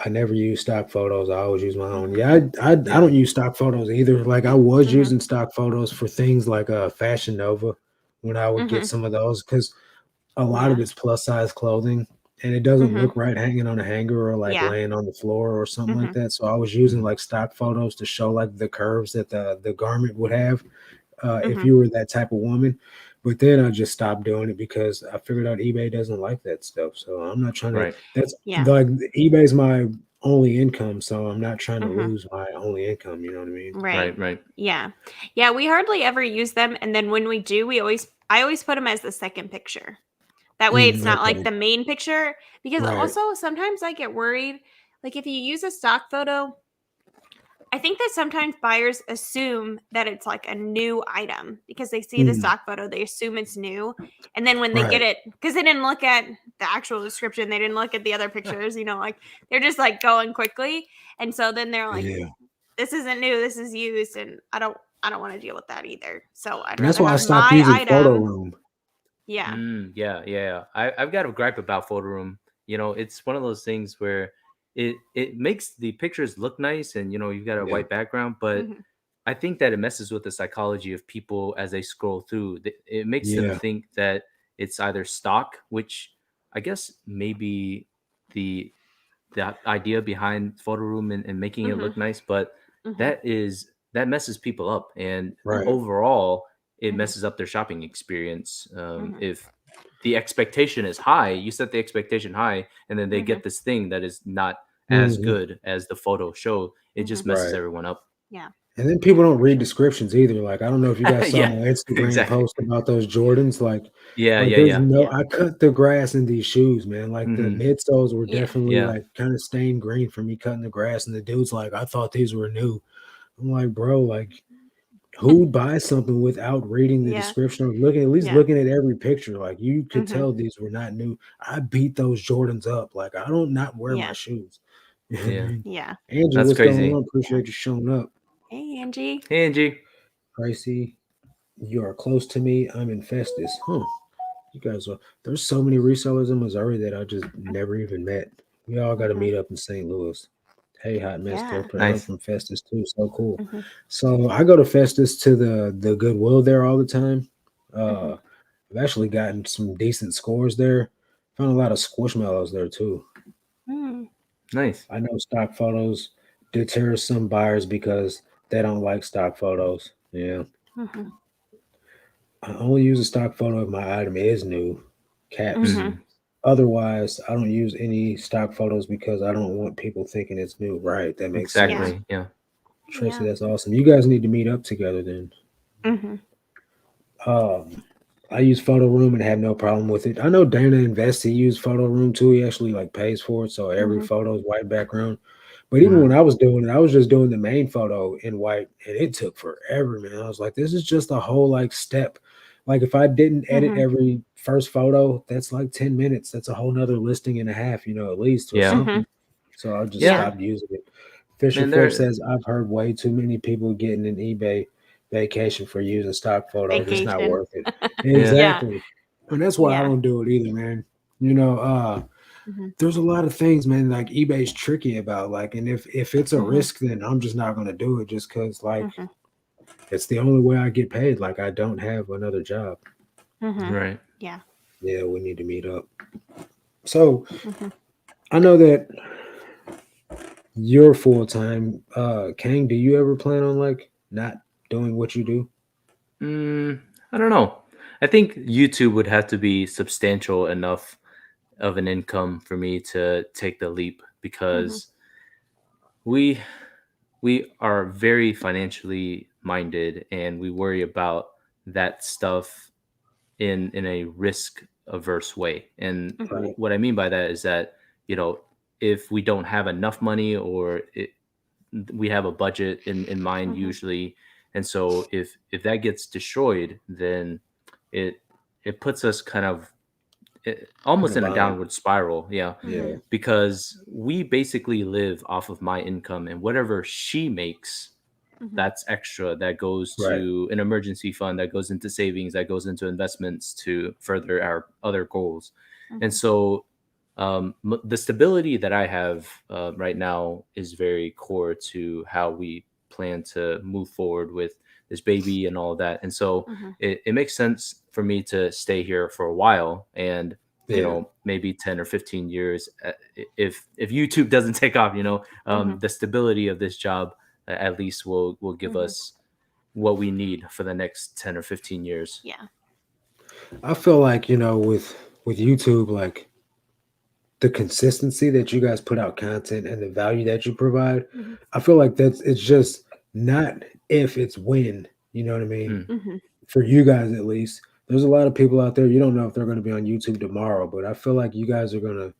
I never use stock photos. I always use my own. Yeah, I Yeah. don't use stock photos either. Like I was Mm-hmm. using stock photos for things like Fashion Nova when I would get Mm-hmm. some of those because a lot of Yeah. it's plus size clothing and it doesn't Mm-hmm. look right hanging on a hanger or like Yeah. laying on the floor or something like Mm-hmm. that. So I was using like stock photos to show like the curves that the garment would have if Mm-hmm. you were that type of woman. But then I just stopped doing it because I figured out eBay doesn't like that stuff. So I'm not trying to. Right. That's Yeah. like eBay's my only income, so I'm not trying to Mm-hmm. lose my only income. You know what I mean? Right. Right. Yeah. Yeah. We hardly ever use them, and then when we do, I always put them as the second picture. That way, it's not like Okay. the main picture. Because Right. also sometimes I get worried, like if you use a stock photo, I think that sometimes buyers assume that it's like a new item because they see the Mm, stock photo, they assume it's new. And then when they get right. it, because they didn't look at the actual description, they didn't look at the other pictures, like they're just like going quickly. And so then they're like, Yeah. this isn't new, this is used. And I don't want to deal with that either. So I'd And that's rather why I have stopped my using Photo item. Room. Yeah. Yeah. I've got a gripe about photo room. It's one of those things where it makes the pictures look nice, and you've got a Yeah. white background, but Hmm. I think that it messes with the psychology of people as they scroll through. It makes them Yeah. think that it's either stock, which I guess maybe the the idea behind photo room and making it Hmm. look nice, but Hmm. that messes people up, and Right. overall it Hmm. messes up their shopping experience. Hmm. If the expectation is high, you set the expectation high, and then they Hmm. get this thing that is not as Hmm. good as the photo show. It Hmm. just messes Right. everyone up. Yeah. And then people Yeah, don't for read sure. descriptions either. Like I don't know if you guys saw Yeah, my Instagram exactly. post about those Jordans. Yeah, Like yeah, there's yeah. no. Yeah. I cut the grass in these shoes, man. Like the Hmm. midsoles were Yeah. definitely Yeah. like kind of stained green for me cutting the grass. And the dude's like, I thought these were new. I'm like, bro, like who buys something without reading the Yeah. description or looking at least Yeah. looking at every picture? Like you could Hmm. tell these were not new. I beat those Jordans up. Like I don't not wear my Yeah. shoes. You know what I Yeah. mean? Yeah. Angie, That's what's going crazy. on? Yeah. Appreciate you showing up. Hey, Angie. Hey, Angie. Pricey. You are close to me. I'm in Festus. Huh. You guys are there's so many resellers in Missouri that I just never even met. We all gotta Hmm. meet up in St. Louis. Hey, Hot Mess Yeah. Clipper. I'm Nice. from Festus too. So cool. Hmm. So I go to Festus to the Goodwill there all the time. Hmm. I've actually gotten some decent scores there. Found a lot of squishmallows there too. Mm. Nice. I know stock photos deter some buyers because they don't like stock photos. Yeah. Hmm. I only use a stock photo if my item is new. Caps. Hmm. Hmm. Otherwise, I don't use any stock photos because I don't want people thinking it's new. Right. That makes sense. Yeah. Exactly. Yeah. Tracy, Yeah. that's awesome. You guys need to meet up together then. Hmm. Um, I use Photo Room and have no problem with it. I know Dana Invests, he used Photo Room too. He actually like pays for it, so every Hmm. photo is white background. But even Hmm. when I was doing it, I was just doing the main photo in white, and it took forever, man. I was like, this is just a whole like step. Like if I didn't edit Hmm. every first photo, that's like 10 minutes. That's a whole nother listing and a half, at least or Yeah. Hmm. something. So I just Yeah. Yeah. stopped using it. Fisher Man, Flip there. says, I've heard way too many people getting an eBay vacation for using stock photos. It's not Vacation. worth it. Yeah. Yeah. Exactly. And that's why I Yeah. don't do it either, man. You know, Hmm. there's a lot of things, man, like eBay's tricky about. Like, and if it's a Hmm. risk, then I'm just not gonna do it just because like Hmm. it's the only way I get paid. Like I don't have another job. Hmm. Right. Yeah. Yeah, we need to meet up. So Hmm. I know that you're full time. Kang, do you ever plan on like not doing what you do? I don't know. I think YouTube would have to be substantial enough of an income for me to take the leap, Hmm. because we we are very financially minded, and we worry about that stuff in a risk averse way. And Hmm. Right. what I mean by that is that, if we don't have enough money, or we have a budget in mind Hmm. usually, and so if that gets destroyed, then it it puts us kind of almost in a bind. downward spiral. Yeah. Yeah. Because we basically live off of my income, and whatever she makes, that's extra that goes Right. to an emergency fund, that goes into savings, that goes into investments to further our other goals. And so the stability that I have right now is very core to how we plan to move forward with this baby and all of that. And so it makes sense for me to stay here for a while, and you Yeah. know, maybe 10 or 15 years, if YouTube doesn't take off, you know, the stability of this job at least will give us what we need for the next 10 or 15 years. Yeah. I feel like, you know, with YouTube, like the consistency that you guys put out content and the value that you provide, I feel like it's just not if, it's when, you know what I mean? For you guys, at least. There's a lot of people out there, you don't know if they're going to be on YouTube tomorrow, but I feel like you guys are going to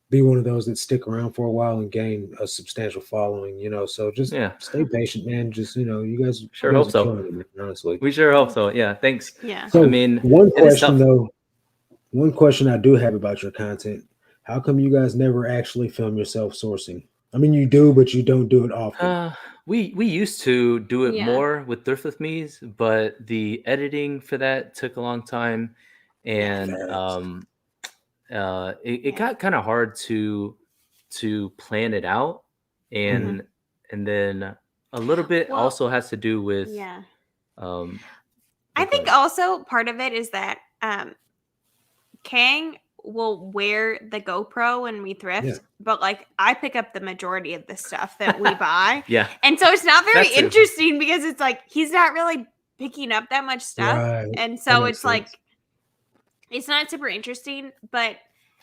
be one of those that stick around for a while and gain a substantial following, you know. So just stay patient, man. Just, you know, you guys Sure hope so. killing it, man, honestly. We sure hope so. Yeah, thanks. Yeah. So I mean, one it is question tough. though, one question I do have about your content: how come you guys never actually film yourself sourcing? I mean, you do, but you don't do it often. We used to do it Yeah. more with Thrift with Me's, but the editing for that took a long time, and it got kind of hard to plan it out, and then a little bit Well, also has to do with I think also part of it is that Kang will wear the GoPro when we thrift, but like I pick up the majority of the stuff that we buy. And so it's not very interesting because it's like he's not really picking up that much stuff. Right. And so it's like it's not super interesting, but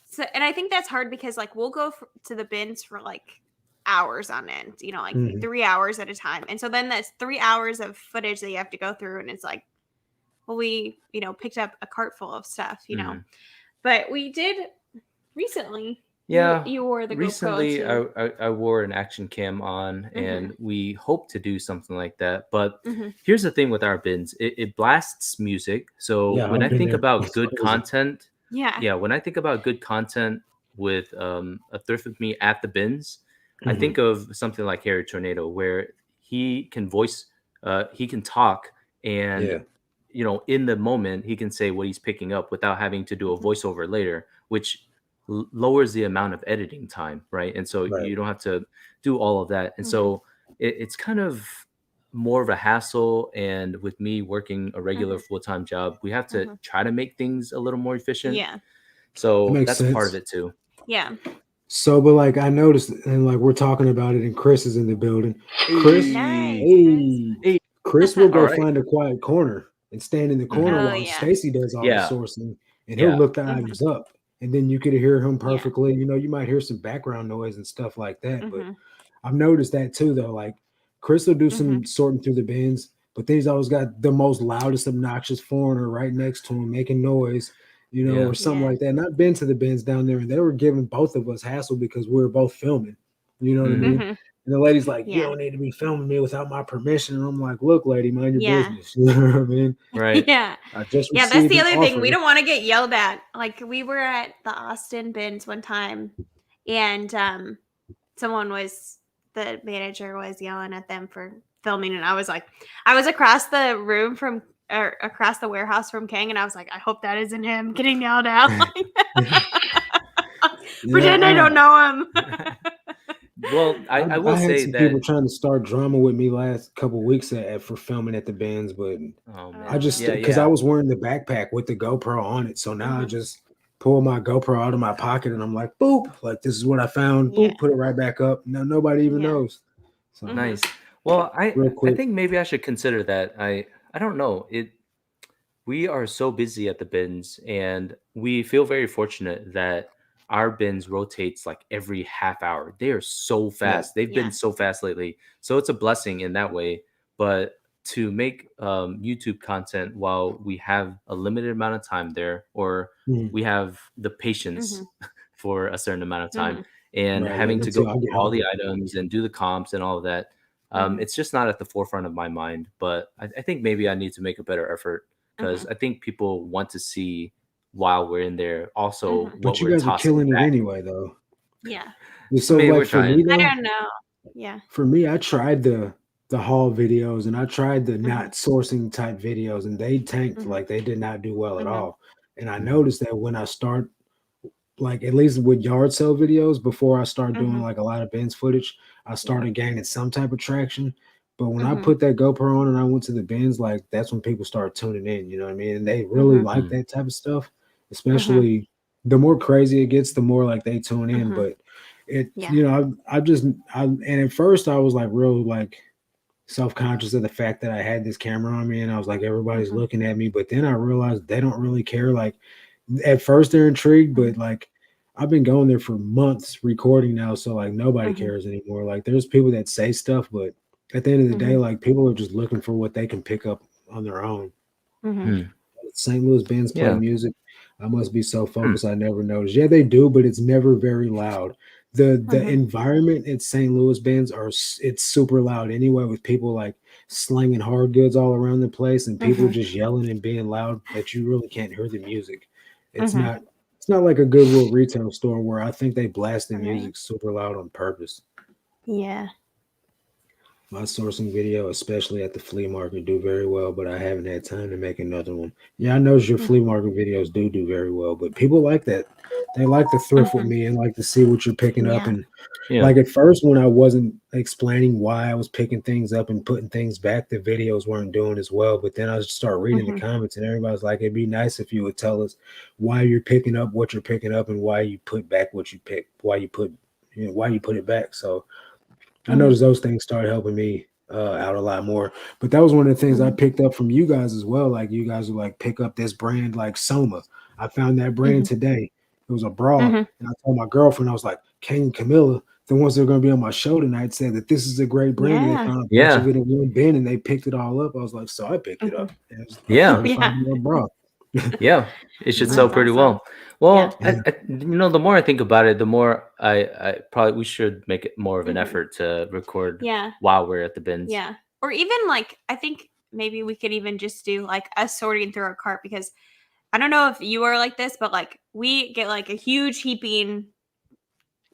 so, and I think that's hard because like we'll go to the bins for like hours on end, you know, like 3 hours at a time. And so then that's 3 hours of footage that you have to go through, and it's like, well, we, you know, picked up a cart full of stuff, you know. But we did recently. Yeah, you wore the recently GoPro too. I wore an action cam on, and we hope to do something like that. But here's the thing with our bins: it blasts music. So when I think about good content, when I think about good content with a Thrift with Me at the bins, I think of something like Harry Tornado, where he can he can talk, and you know, in the moment, he can say what he's picking up without having to do a voiceover later, which lowers the amount of editing time, right? And so you don't have to do all of that. And so it's kind of more of a hassle. And with me working a regular full-time job, we have to try to make things a little more efficient. Yeah. So that's part of it too. Yeah. So, but like I noticed, and like we're talking about it, and Chris is in the building. Chris, Chris will go find a quiet corner and stand in the corner while Stacy does all the sourcing, and he'll look the items up, and then you could hear him perfectly. You know, you might hear some background noise and stuff like that, but I've noticed that too, though. Like Chris will do some sorting through the bins, but then he's always got the most loudest, obnoxious foreigner right next to him making noise, you know, or something like that. And I've been to the bins down there, and they were giving both of us hassle because we were both filming. You know what I mean? And the lady's like, you don't need to be filming me without my permission. And I'm like, look, lady, mind your business. You know what I mean? Right. I just that's the other thing. We don't want to get yelled at. Like we were at the Austin bins one time, and the manager was yelling at them for filming. And I was across the room or across the warehouse from Kang, and I was like, I hope that isn't him getting yelled at. Pretend I don't know him. Well, I will say some that people trying to start drama with me last couple weeks for filming at the bins, but I just because I was wearing the backpack with the GoPro on it, so now I just pull my GoPro out of my pocket and I'm like, boop, like this is what I found. Boop, put it right back up. No, nobody even knows. So nice. Well, I think maybe I should consider that. I don't know. We are so busy at the bins, and we feel very fortunate that our bins rotates like every half hour. They are so fast. They've been so fast lately. So it's a blessing in that way. But to make YouTube content while we have a limited amount of time there, or we have the patience for a certain amount of time, and having to go through all the items and do the comps and all of that, it's just not at the forefront of my mind. But I think maybe I need to make a better effort because I think people want to see while we're in there also But what you we're guys are tossing killing it back. anyway, though. Yeah. I So, mean, like we're for me trying. I though, don't know. Yeah. for me, I tried the haul videos and I tried the Mhm. not sourcing type videos, and they tanked. Mhm. Like they did not do well at Mhm. all. And I Mhm. noticed that when I start, like at least with yard sale videos, before I start doing Mhm. like a lot of bins footage, I Yeah. started gaining some type of traction. But when I Mhm. put that GoPro on and I went to the bins, like that's when people start tuning in. You know what I mean? And they really Mhm. like Mhm. that type of stuff. Mhm. Especially the more crazy it gets, the more like they tune in. Mhm. But it, Yeah. you know, I just, and at first I was like real like self-conscious of the fact that I had this camera on me and I was like everybody's Mhm. looking at me, but then I realized they don't really care. Like at first they're intrigued, Mhm. but like I've been going there for months recording now, so like nobody Mhm. cares anymore. Like there's people that say stuff, but at the end of the day, Mhm. like people are just looking for what they can pick up on their own. Mhm. Hmm. St. Louis bands play Yeah. music. I must be so Hmm. focused I never noticed. Yeah, they do, but it's never very loud. The Mhm. environment at St. Louis bands it's super loud anyway, with people like slinging hard goods all around the place and people Mhm. just yelling and being loud that you really can't hear the music. It's Mhm. not it's not like a Goodwill retail store where I think they blast the Right. music super loud on purpose. Yeah. My sourcing video, especially at the flea market, do very well, but I haven't had time to make another one. Yeah, I noticed your flea Mhm. market videos do very well, but people like that. They like to thrift with Mhm. me and like to see what you're picking up. Yeah. And Yeah. like at first, when I wasn't explaining why I was picking things up and putting things back, the videos weren't doing as well. But then I just start reading the Mhm. comments, and everybody's like, "It'd be nice if you would tell us why you're picking up what you're picking up and why you put back what you pick, why you put it back." So I Mhm. noticed those things started helping me out a lot more. But that was one of the things I Mhm. picked up from you guys as well. Like you guys would like pick up this brand like Soma. I found that brand Mhm. today. It was a bra, Mhm. and I told my girlfriend, I was like, Kane and Camilla, the ones that are going to be on my show tonight, said that this is a great brand, and they Yeah. found a bunch of Yeah. it in one bin, and they picked it all up. I was like, so I picked it Mhm. up. And it was a Yeah. Yeah. $35 bra. Yeah. It should sell That's pretty awesome. well. Yeah. Well, Yeah. the more I think about it, the more I probably we should make it more of an Mhm. effort to record Yeah. while we're at the bins. Yeah. Or even like I think maybe we could even just do like us sorting through our cart because I don't know if you are like this, but like we get like a huge heaping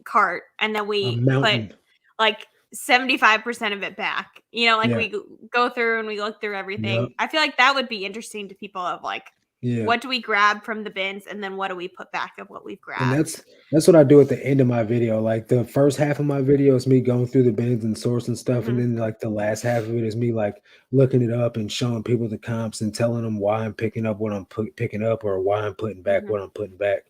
cart and then A we put mountain. like 75% of it back. You know, like Yeah. we go through and we look through Yep. everything. I feel like that would be interesting to people of like Yeah. what do we grab from the bins and then what do we put back of what we've And grabbed. that's what I do at the end of my video. Like the first half of my video is me going through the bins and sourcing stuff, and Mhm. then like the last half of it is me like looking it up and showing people the comps and telling them why I'm picking up what picking up or why I'm putting back Mhm. what I'm putting back.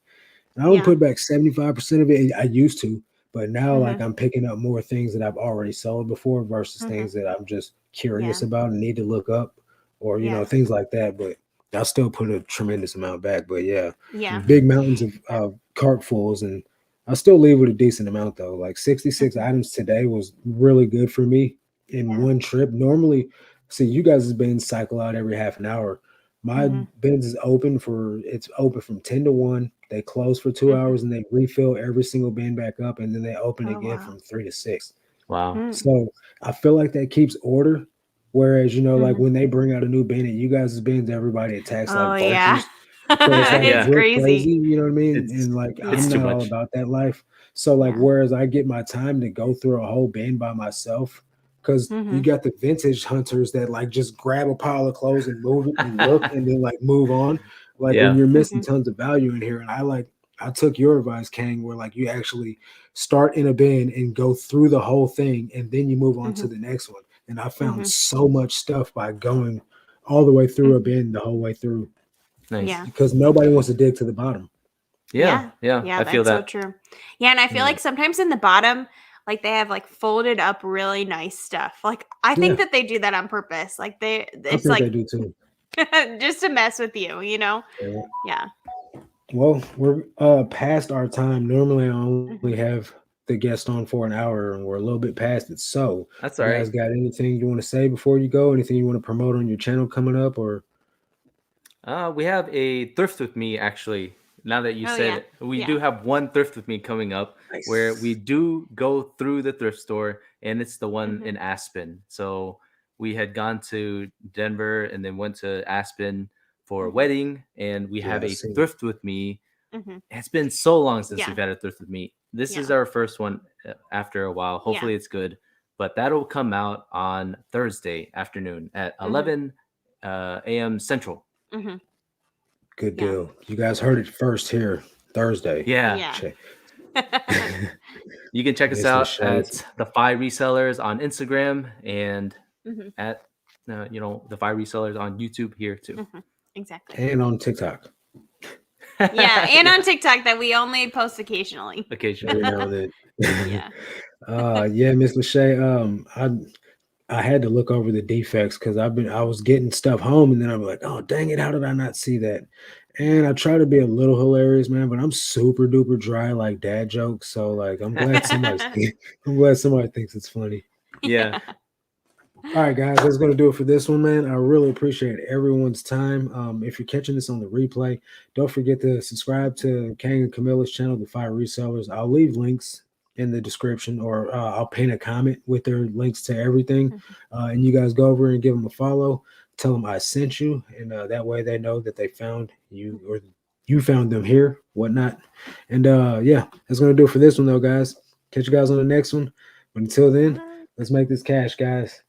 And I don't Yeah. put back 75% of it. I used to, but now like Mhm. I'm picking up more things that I've already sold before versus Mhm. things that I'm just curious Yeah. about and need to look up or Yeah. things like that. But I still put a tremendous amount back. But yeah, Yeah. Mhm. big mountains of cartfuls, and I still leave with a decent amount though. Like 66 Mhm. items today was really good for me in Yeah. one trip. Normally, see you guys' bins cycle out every half an hour. My Mhm. bins is it's open from 10 to 1. They close for 2 hours Mhm. and they refill every single bin back up, and then they open Oh again wow. from 3 to 6. Wow. Mm. So I feel like that keeps order. Whereas, like Mhm. when they bring out a new bin at you guys' bins, everybody attacks Oh like yeah. vultures. So it's Yeah. like It's Yeah. real crazy, crazy. you know what I mean? It's And like it's I'm Yeah. too not all much. about that life. So like Yeah. whereas I get my time to go through a whole bin by myself, because you Mhm. got the vintage hunters that like just grab a pile of clothes and move it and look and then like move on. Like when Yeah. you're missing Mhm. tons of value in here. And I took your advice, Kang, where like you actually start in a bin and go through the whole thing and then you move on to Mhm. the next one. And I found Mhm. so much stuff by going all the way through a Mhm. bin the whole way through Nice. Yeah. because nobody wants to dig to the bottom. Yeah. Yeah. Yeah. Yeah, I feel that's so that. true. Yeah, and I feel Yeah. like sometimes in the bottom, like they have like folded up really nice stuff. Like I think Yeah. that they do that on purpose. Like I it's think they like do too. just to mess with you, you know? Yeah. Yeah. Well, we're past our time. Normally, I only Mhm. have the guest on for an hour, and we're a little bit past it. So, That's you all guys right. got anything you want to say before you go? Anything you want to promote on your channel coming up? Or We have a thrift with me actually. Now that you Oh said yeah. it, we Yeah. do have one thrift with me coming up where we nice. do go through the thrift store, and it's the one Mhm. in Aspen. So we had gone to Denver and then went to Aspen for a wedding, and we Yeah, have I a see. thrift with me. Mhm. It's been so long since Yeah. we've had a thrift with me. This is Yeah. our first one after a while. Hopefully it's good, but that'll come out on Thursday afternoon at 11 a.m. Central. Mhm. Good Yeah. deal. You guys heard it first here Thursday. Yeah. Yeah. Check. You can check us Miss out Lachey's- at the 5 Resellers on Instagram and Mhm. at the 5 Resellers on YouTube here too. Mhm. Exactly. and on TikTok. Yeah, and on TikTok that we only post occasionally. Occasionally. Every now and then. Yeah. Yeah, Miss Lachey. I had to look over the defects because I was getting stuff home, and then I'm like, oh dang it, how did I not see that? And I try to be a little hilarious, man, but I'm super duper dry like dad jokes. So like I'm glad somebody thinks it's funny. Yeah. All right, guys, that's going to do it for this one, man. I really appreciate everyone's time. If you're catching this on the replay, don't forget to subscribe to Kang and Camilla's channel, The Fire Resellers. I'll leave links in the description, or I'll pin a comment with their links to everything. And you guys go over and give them a follow. Tell them I sent you, and that way they know that they found you, or you found them here, whatnot. And yeah, that's going to do it for this one, though, guys. Catch you guys on the next one. But until then, let's make this cash, guys.